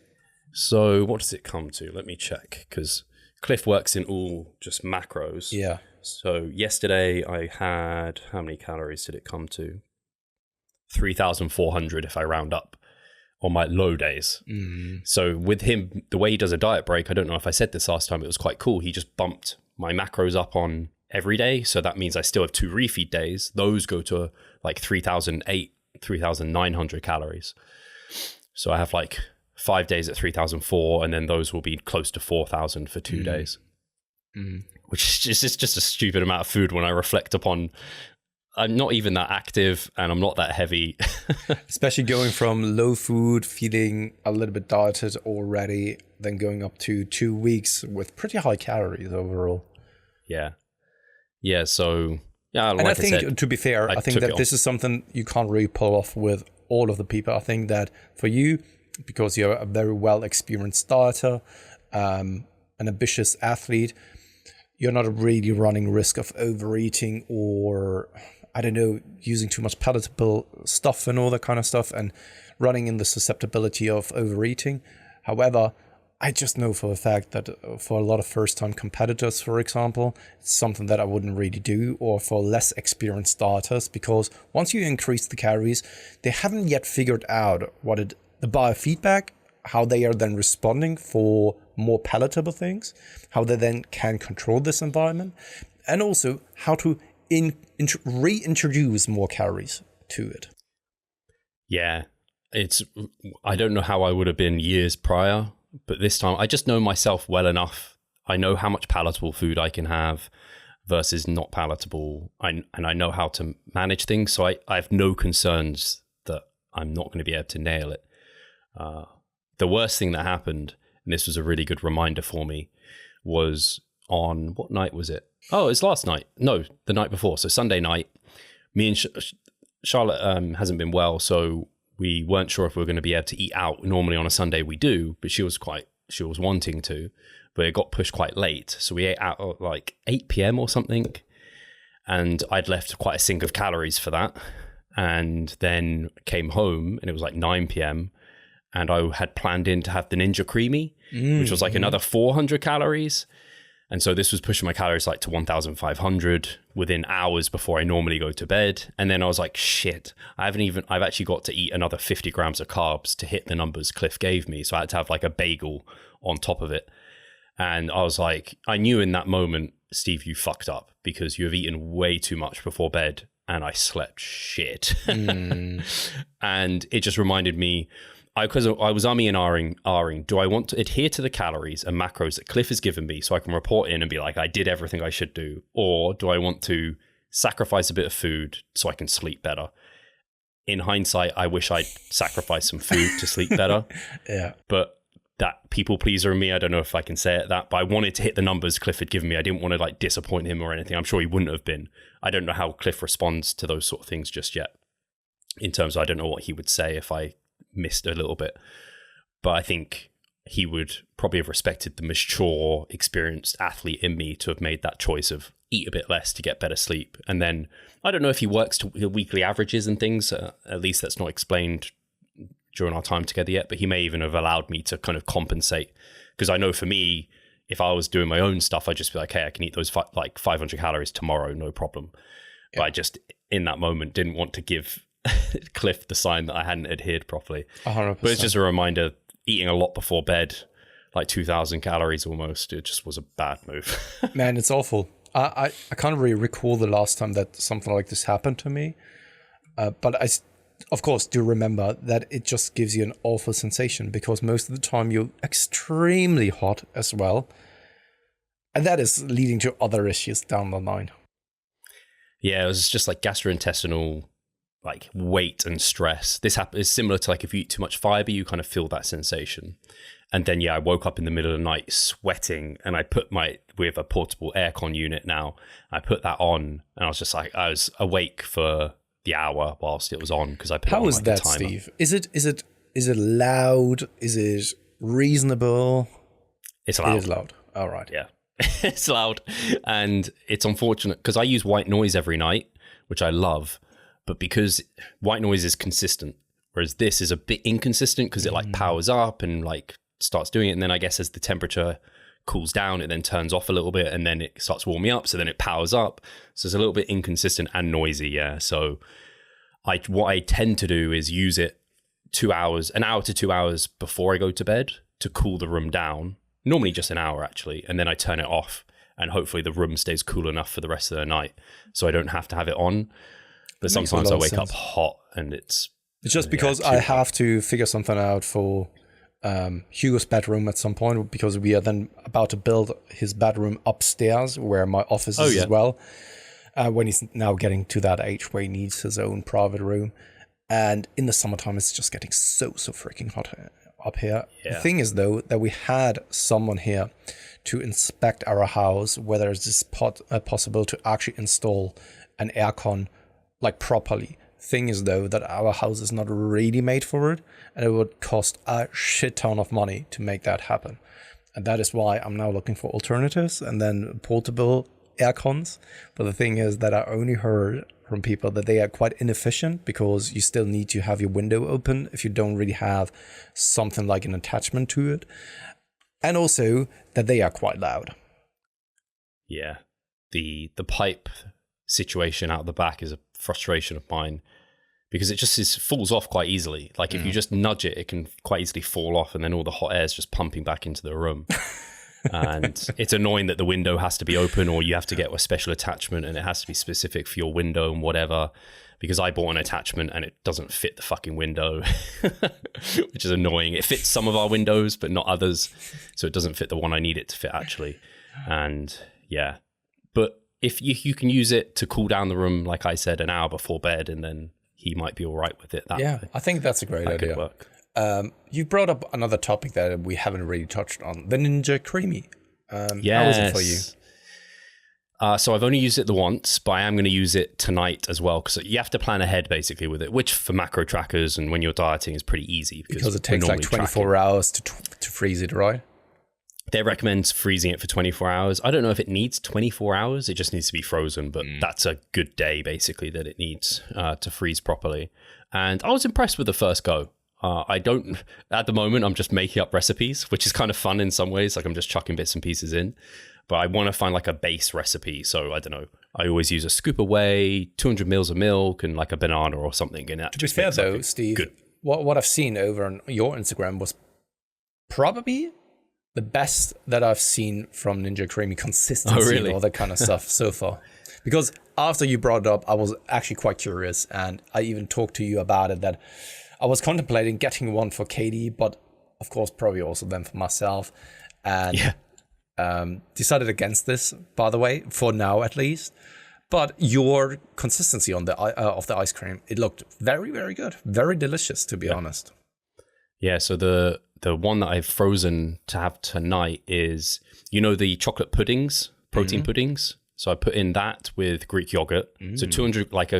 So what does it come to? Let me check, because Cliff works in all just macros. Yeah. So yesterday I had, how many calories did it come to? 3,400 if I round up on my low days. So with him, the way he does a diet break, I don't know if I said this last time, it was quite cool. He just bumped my macros up on every day. So that means I still have 2 refeed days. Those go to like 3,900 calories. So I have like 5 days at 3,004, and then those will be close to 4,000 for 2 days. Which is just a stupid amount of food when I reflect upon I'm not even that active and I'm not that heavy. Especially going from low food, feeling a little bit dieted already, then going up to 2 weeks with pretty high calories overall. Yeah. Yeah, so yeah, like and I think, said, to be fair, I think that this is something you can't really pull off with all of the people. I think that for you, because you're a very well experienced dieter, an ambitious athlete, you're not really running risk of overeating or, I don't know, using too much palatable stuff and all that kind of stuff and running in the susceptibility of overeating. However, I just know for a fact that for a lot of first-time competitors, for example, it's something that I wouldn't really do, or for less experienced starters, because once you increase the calories, they haven't yet figured out what the biofeedback, how they are then responding for more palatable things, how they then can control this environment, and also how to reintroduce more calories to it. Yeah, I don't know how I would have been years prior, but this time I just know myself well enough. I know how much palatable food I can have versus not palatable. And I know how to manage things. So I have no concerns that I'm not going to be able to nail it. The worst thing that happened, and this was a really good reminder for me, was on, what night was it? Oh, it was last night. No, the night before. So Sunday night, me and Charlotte hasn't been well. So we weren't sure if we were going to be able to eat out. Normally on a Sunday we do, but she was wanting to, but it got pushed quite late. So we ate out at like 8 p.m. or something. And I'd left quite a sink of calories for that. And then came home and it was like 9 p.m. And I had planned in to have the Ninja Cremi, which was like another 400 calories. And so this was pushing my calories like to 1,500 within hours before I normally go to bed. And then I was like, shit, I've actually got to eat another 50 grams of carbs to hit the numbers Cliff gave me. So I had to have like a bagel on top of it. And I was like, I knew in that moment, Steve, you fucked up because you have eaten way too much before bed and I slept shit. And it just reminded me, because I was umming and ahhing, do I want to adhere to the calories and macros that Cliff has given me so I can report in and be like, I did everything I should do? Or do I want to sacrifice a bit of food so I can sleep better? In hindsight, I wish I'd sacrificed some food to sleep better. Yeah. But that people pleaser in me, I don't know if I can say it that, but I wanted to hit the numbers Cliff had given me. I didn't want to like disappoint him or anything. I'm sure he wouldn't have been. I don't know how Cliff responds to those sort of things just yet. In terms of, I don't know what he would say if I missed a little bit, but I think he would probably have respected the mature, experienced athlete in me to have made that choice of eat a bit less to get better sleep. And then I don't know if he works to weekly averages and things, at least that's not explained during our time together yet, but he may even have allowed me to kind of compensate, because I know for me, if I was doing my own stuff, I'd just be like, hey, I can eat those like 500 calories tomorrow, no problem. Yeah. But I just in that moment didn't want to give Cliff the sign that I hadn't adhered properly. 100%. But it's just a reminder, eating a lot before bed, like 2,000 calories almost, it just was a bad move. Man, it's awful. I can't really recall the last time that something like this happened to me. But I, of course, do remember that it just gives you an awful sensation because most of the time you're extremely hot as well. And that is leading to other issues down the line. Yeah, it was just like gastrointestinal like weight and stress. This is similar to like if you eat too much fiber, you kind of feel that sensation. And then, yeah, I woke up in the middle of the night sweating and I put we have a portable aircon unit now. I put that on and I was just like, I was awake for the hour whilst it was on because I put it on like a timer. How is that, Steve? Is it loud? Is it reasonable? It's loud. It is loud. All right. Yeah. It's loud. And it's unfortunate because I use white noise every night, which I love. But because white noise is consistent, whereas this is a bit inconsistent because it like powers up and like starts doing it. And then I guess as the temperature cools down, it then turns off a little bit, and then it starts warming up, so then it powers up. So it's a little bit inconsistent and noisy, yeah. So what I tend to do is use it an hour to 2 hours before I go to bed to cool the room down. Normally just an hour, actually, and then I turn it off, and hopefully the room stays cool enough for the rest of the night, so I don't have to have it on. But sometimes I wake up hot, and it's just because I have to figure something out for Hugo's bedroom at some point, because we are then about to build his bedroom upstairs where my office is as well, when he's now getting to that age where he needs his own private room. And in the summertime, it's just getting so freaking hot up here. The thing is, though, that we had someone here to inspect our house, whether it's possible to actually install an aircon like properly. Thing is, though, that our house is not really made for it, and it would cost a shit ton of money to make that happen. And that is why I'm now looking for alternatives and then portable aircons. But the thing is that I only heard from people that they are quite inefficient, because you still need to have your window open if you don't really have something like an attachment to it. And also that they are quite loud. Yeah. The pipe situation out the back is a frustration of mine, because it just falls off quite easily. Like if you just nudge it, it can quite easily fall off, and then all the hot air is just pumping back into the room. And it's annoying that the window has to be open, or you have to get a special attachment, and it has to be specific for your window and whatever, because I bought an attachment and it doesn't fit the fucking window, which is annoying. It fits some of our windows, but not others. So it doesn't fit the one I need it to fit, actually. And yeah, but if you can use it to cool down the room, like I said, an hour before bed, and then he might be all right with it. I think that's a great idea. Could work. You brought up another topic that we haven't really touched on, the Ninja Cremi. Yes. How is it for you? So I've only used it the once, but I am going to use it tonight as well, because you have to plan ahead basically with it, which for macro trackers and when you're dieting is pretty easy. Because it takes like 24 hours to freeze it, right? They recommend freezing it for 24 hours. I don't know if it needs 24 hours. It just needs to be frozen, but that's a good day basically that it needs to freeze properly. And I was impressed with the first go. At the moment, I'm just making up recipes, which is kind of fun in some ways. Like I'm just chucking bits and pieces in, but I want to find like a base recipe. So I don't know. I always use a scoop of whey, 200 mils of milk, and like a banana or something. And that to be fair though, Steve, what I've seen over on your Instagram was probably the best that I've seen from Ninja Cremi consistency and all that kind of stuff so far. Because after you brought it up, I was actually quite curious, and I even talked to you about it, that I was contemplating getting one for Katie, but of course probably also then for myself, and decided against this, by the way, for now at least. But your consistency on the of the ice cream, it looked very, very good, very delicious, to be honest. Yeah, so the one that I've frozen to have tonight is, the chocolate puddings, protein puddings. So I put in that with Greek yogurt. So 200, like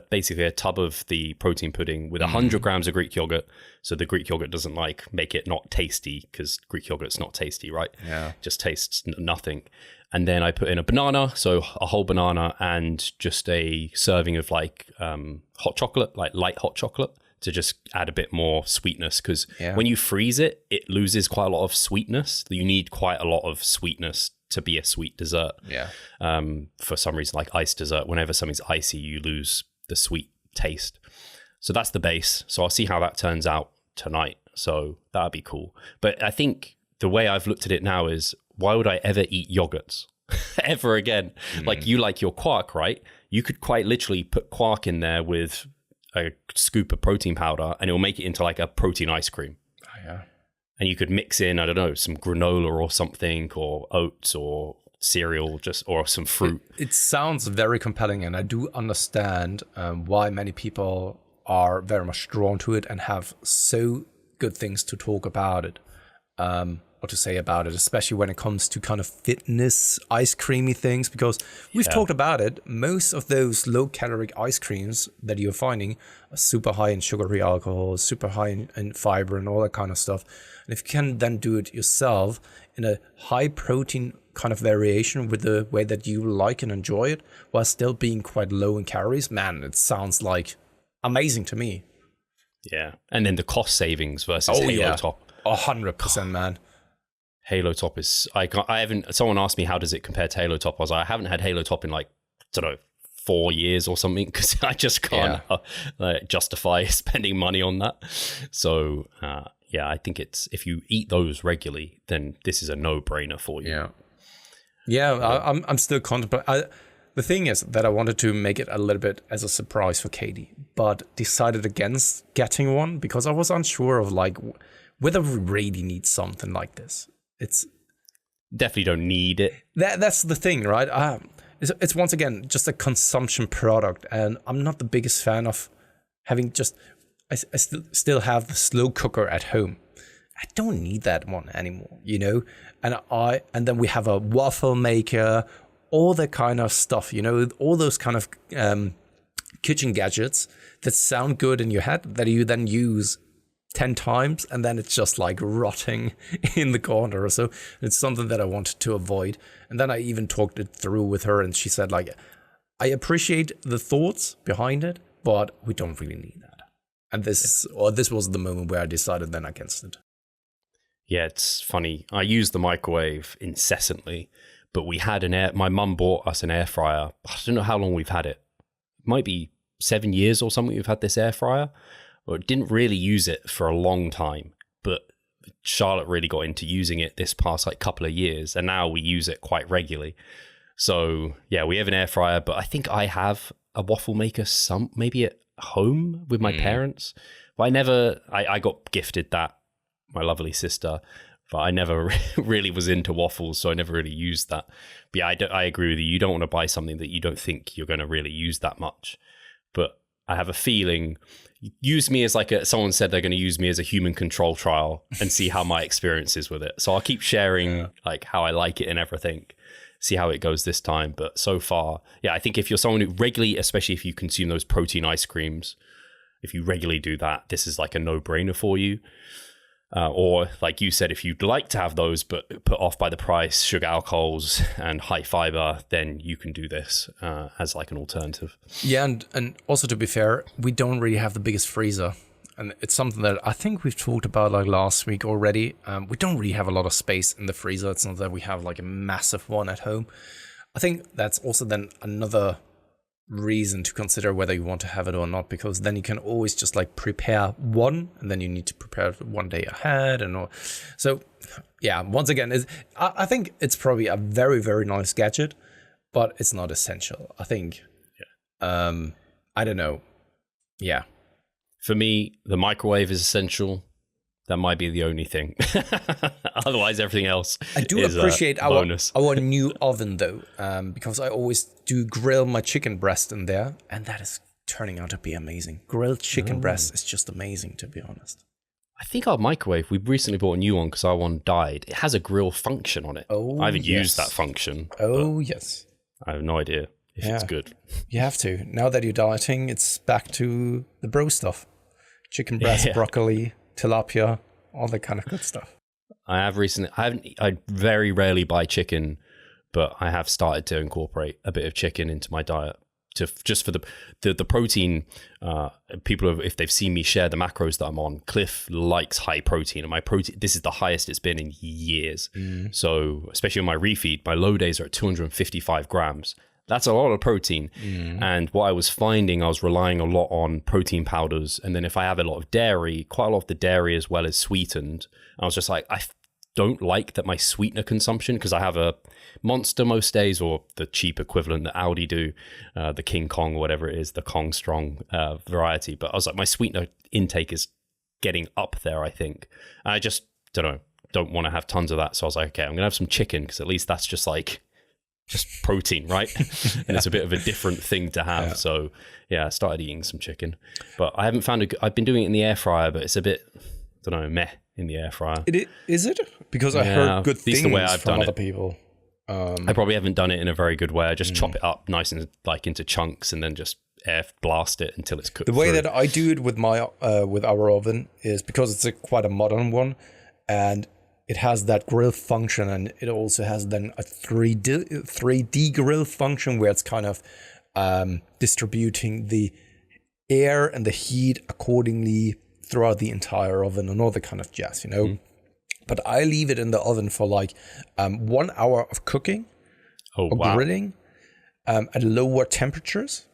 basically a tub of the protein pudding with 100 grams of Greek yogurt. So the Greek yogurt doesn't make it not tasty, because Greek yogurt's not tasty, right? Yeah. Just tastes nothing. And then I put in a banana, so a whole banana, and just a serving of hot chocolate, like light hot chocolate, to just add a bit more sweetness, because when you freeze it, it loses quite a lot of sweetness. You need quite a lot of sweetness to be a sweet dessert. Yeah. For some reason, like ice dessert, whenever something's icy, you lose the sweet taste. So that's the base. So I'll see how that turns out tonight. So that'd be cool. But I think the way I've looked at it now is, why would I ever eat yogurts ever again? Like you like your quark, right? You could quite literally put quark in there with a scoop of protein powder, and it'll make it into like a protein ice cream. Oh, yeah. And you could mix in, I don't know, some granola or something, or oats or cereal, or some fruit. It sounds very compelling, and I do understand why many people are very much drawn to it and have so good things to talk about it, or to say about it, especially when it comes to kind of fitness ice creamy things, because we've talked about it. Most of those low caloric ice creams that you're finding are super high in sugary alcohol, super high in fiber and all that kind of stuff. And if you can then do it yourself in a high protein kind of variation with the way that you like and enjoy it, while still being quite low in calories, man, it sounds like amazing to me. Yeah. And then the cost savings versus Halo Top. 100%, man. Halo Top is, I haven't, someone asked me how does it compare to Halo Top. I was like, I haven't had Halo Top in like, I don't know, 4 years or something, because I just can't justify spending money on that. So yeah, I think it's, if you eat those regularly, then this is a no-brainer for you. I'm still contemplating. The thing is that I wanted to make it a little bit as a surprise for Katie, but decided against getting one because I was unsure of like whether we really need something like this. It's definitely don't need it. That's the thing, right? It's once again just a consumption product, and I'm not the biggest fan of having just. I still have the slow cooker at home. I don't need that one anymore, you know. And then we have a waffle maker, all that kind of stuff, you know, all those kind of kitchen gadgets that sound good in your head that you then use 10 times, and then it's just like rotting in the corner or so. It's something that I wanted to avoid. And then I even talked it through with her, and she said, like, I appreciate the thoughts behind it, but we don't really need that. And this was the moment where I decided then against it. Yeah, it's funny. I use the microwave incessantly, but we had my mum bought us an air fryer. I don't know how long we've had it. It might be 7 years or something we've had this air fryer. Well, didn't really use it for a long time, but Charlotte really got into using it this past like couple of years, and now we use it quite regularly. So yeah, we have an air fryer, but I think I have a waffle maker maybe at home with my parents. But I got gifted that, my lovely sister, but I never really was into waffles, so I never really used that. But yeah, I agree with you. You don't want to buy something that you don't think you're going to really use that much. But I have a feeling, use me as someone said they're going to use me as a human control trial and see how my experience is with it. So I'll keep sharing like how I like it and everything, see how it goes this time. But so far, yeah, I think if you're someone who regularly, especially if you consume those protein ice creams, if you regularly do that, this is like a no-brainer for you. Or like you said, if you'd like to have those but put off by the price, sugar, alcohols, and high fiber, then you can do this as like an alternative. Yeah, and also to be fair, we don't really have the biggest freezer. And it's something that I think we've talked about like last week already. We don't really have a lot of space in the freezer. It's not that we have like a massive one at home. I think that's also then another reason to consider whether you want to have it or not, because then you can always just like prepare one, and then you need to prepare it 1 day ahead and all. So yeah, once again, I think it's probably a very, very nice gadget, but it's not essential. I think I don't know. Yeah, for me, the microwave is essential. That might be the only thing. Otherwise, everything else I do is appreciate a bonus. our new oven, though, because I always do grill my chicken breast in there, and that is turning out to be amazing. Grilled chicken breast is just amazing, to be honest. I think our microwave, we recently bought a new one because our one died. It has a grill function on it. Oh, I haven't used that function. Oh, yes. I have no idea if it's good. You have to. Now that you're dieting, it's back to the bro stuff. Chicken breast, broccoli, tilapia, all that kind of good stuff. I very rarely buy chicken, but I have started to incorporate a bit of chicken into my diet just for the protein. People, if they've seen me share the macros that I'm on, Cliff likes high protein, and my protein, this is the highest it's been in years. So especially on my refeed, my low days are at 255 grams. That's a lot of protein. And what I was finding, I was relying a lot on protein powders. And then if I have a lot of dairy, quite a lot of the dairy as well is sweetened. I was just like, I don't like that my sweetener consumption, because I have a Monster most days, or the cheap equivalent that Audi do, the King Kong or whatever it is, the Kong Strong variety. But I was like, my sweetener intake is getting up there, I think. And I just don't want to have tons of that. So I was like, okay, I'm going to have some chicken, because at least that's just protein, right? And it's a bit of a different thing to have. So yeah, I started eating some chicken, but I haven't found I've been doing it in the air fryer, but it's a bit, meh in the air fryer. Is it? Because I heard good things the way I've from done other it. People. I probably haven't done it in a very good way. I just chop it up nice and like into chunks, and then just air blast it until it's cooked. The way through. that I do it with my with our oven is because it's quite a modern one, and it has that grill function, and it also has then a 3D grill function where it's kind of distributing the air and the heat accordingly throughout the entire oven and all the kind of jazz, you know. But I leave it in the oven for like 1 hour of cooking or grilling at lower temperatures.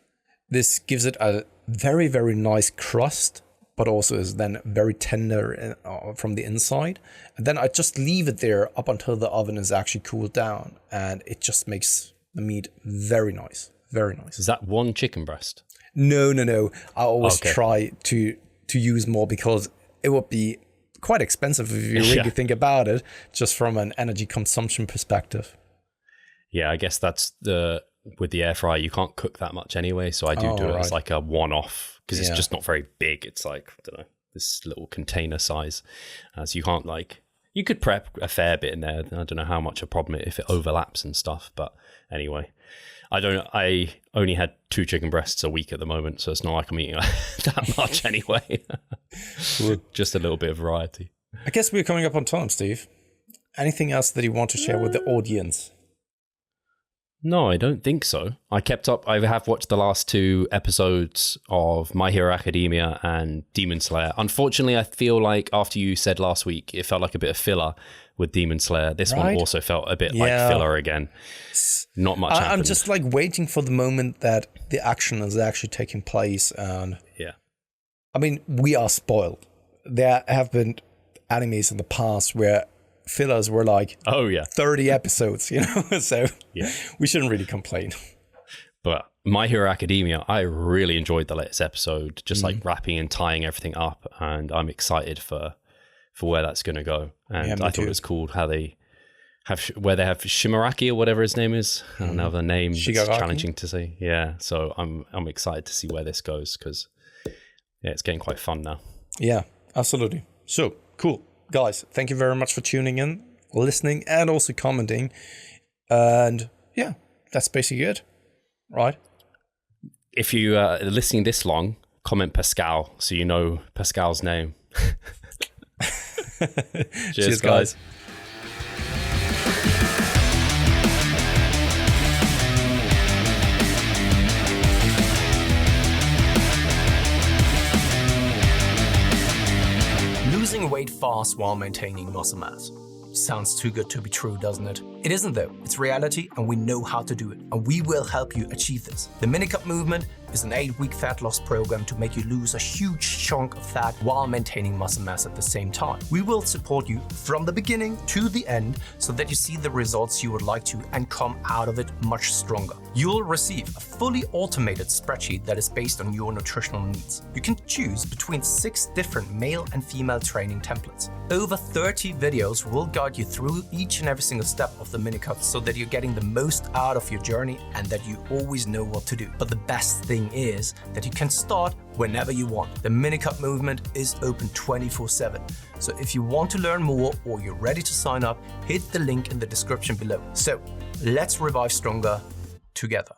This gives it a very, very nice crust, but also is then very tender from the inside. And then I just leave it there up until the oven is actually cooled down, and it just makes the meat very nice, very nice. Is that one chicken breast? No. I always try to use more because it would be quite expensive if you really think about it, just from an energy consumption perspective. Yeah, I guess that's with the air fryer, you can't cook that much anyway. So I do it as like a one-off because it's just not very big. It's like, I don't know, this little container size. So you can't you could prep a fair bit in there. I don't know how much a problem if it overlaps and stuff. But anyway, I only had 2 chicken breasts a week at the moment. So it's not like I'm eating that much anyway. Just a little bit of variety. I guess we're coming up on time, Steve. Anything else that you want to share with the audience? No, I don't think so. I kept up. I have watched the last 2 episodes of My Hero Academia and Demon Slayer. Unfortunately, I feel like after you said last week, it felt like a bit of filler with Demon Slayer. This one also felt a bit like filler again. Not much happened. I'm just like waiting for the moment that the action is actually taking place. And I mean, we are spoiled. There have been animes in the past where fillers were like 30 episodes, so we shouldn't really complain. But My Hero Academia, I really enjoyed the latest episode, just like wrapping and tying everything up, and I'm excited for where that's going to go. And I thought it was cool how they have Shimaraki or whatever his name is. I don't know the name. It's challenging to say. Yeah, so I'm excited to see where this goes because it's getting quite fun now. Yeah, absolutely. So cool. Guys, thank you very much for tuning in, listening, and also commenting. And yeah, that's basically it, right? If you are listening this long, comment Pascal so you know Pascal's name. Cheers, guys. Losing weight fast while maintaining muscle mass. Sounds too good to be true, doesn't it? It isn't though. It's reality and we know how to do it. And we will help you achieve this. The Minicut Movement is an 8-week fat loss program to make you lose a huge chunk of fat while maintaining muscle mass at the same time. We will support you from the beginning to the end so that you see the results you would like to and come out of it much stronger. You'll receive a fully automated spreadsheet that is based on your nutritional needs. You can choose between 6 different male and female training templates. Over 30 videos will guide you through each and every single step of the Minicut so that you're getting the most out of your journey and that you always know what to do. But the best thing is that you can start whenever you want. The Minicut Movement is open 24/7. So if you want to learn more or you're ready to sign up, hit the link in the description below. So let's revive stronger together.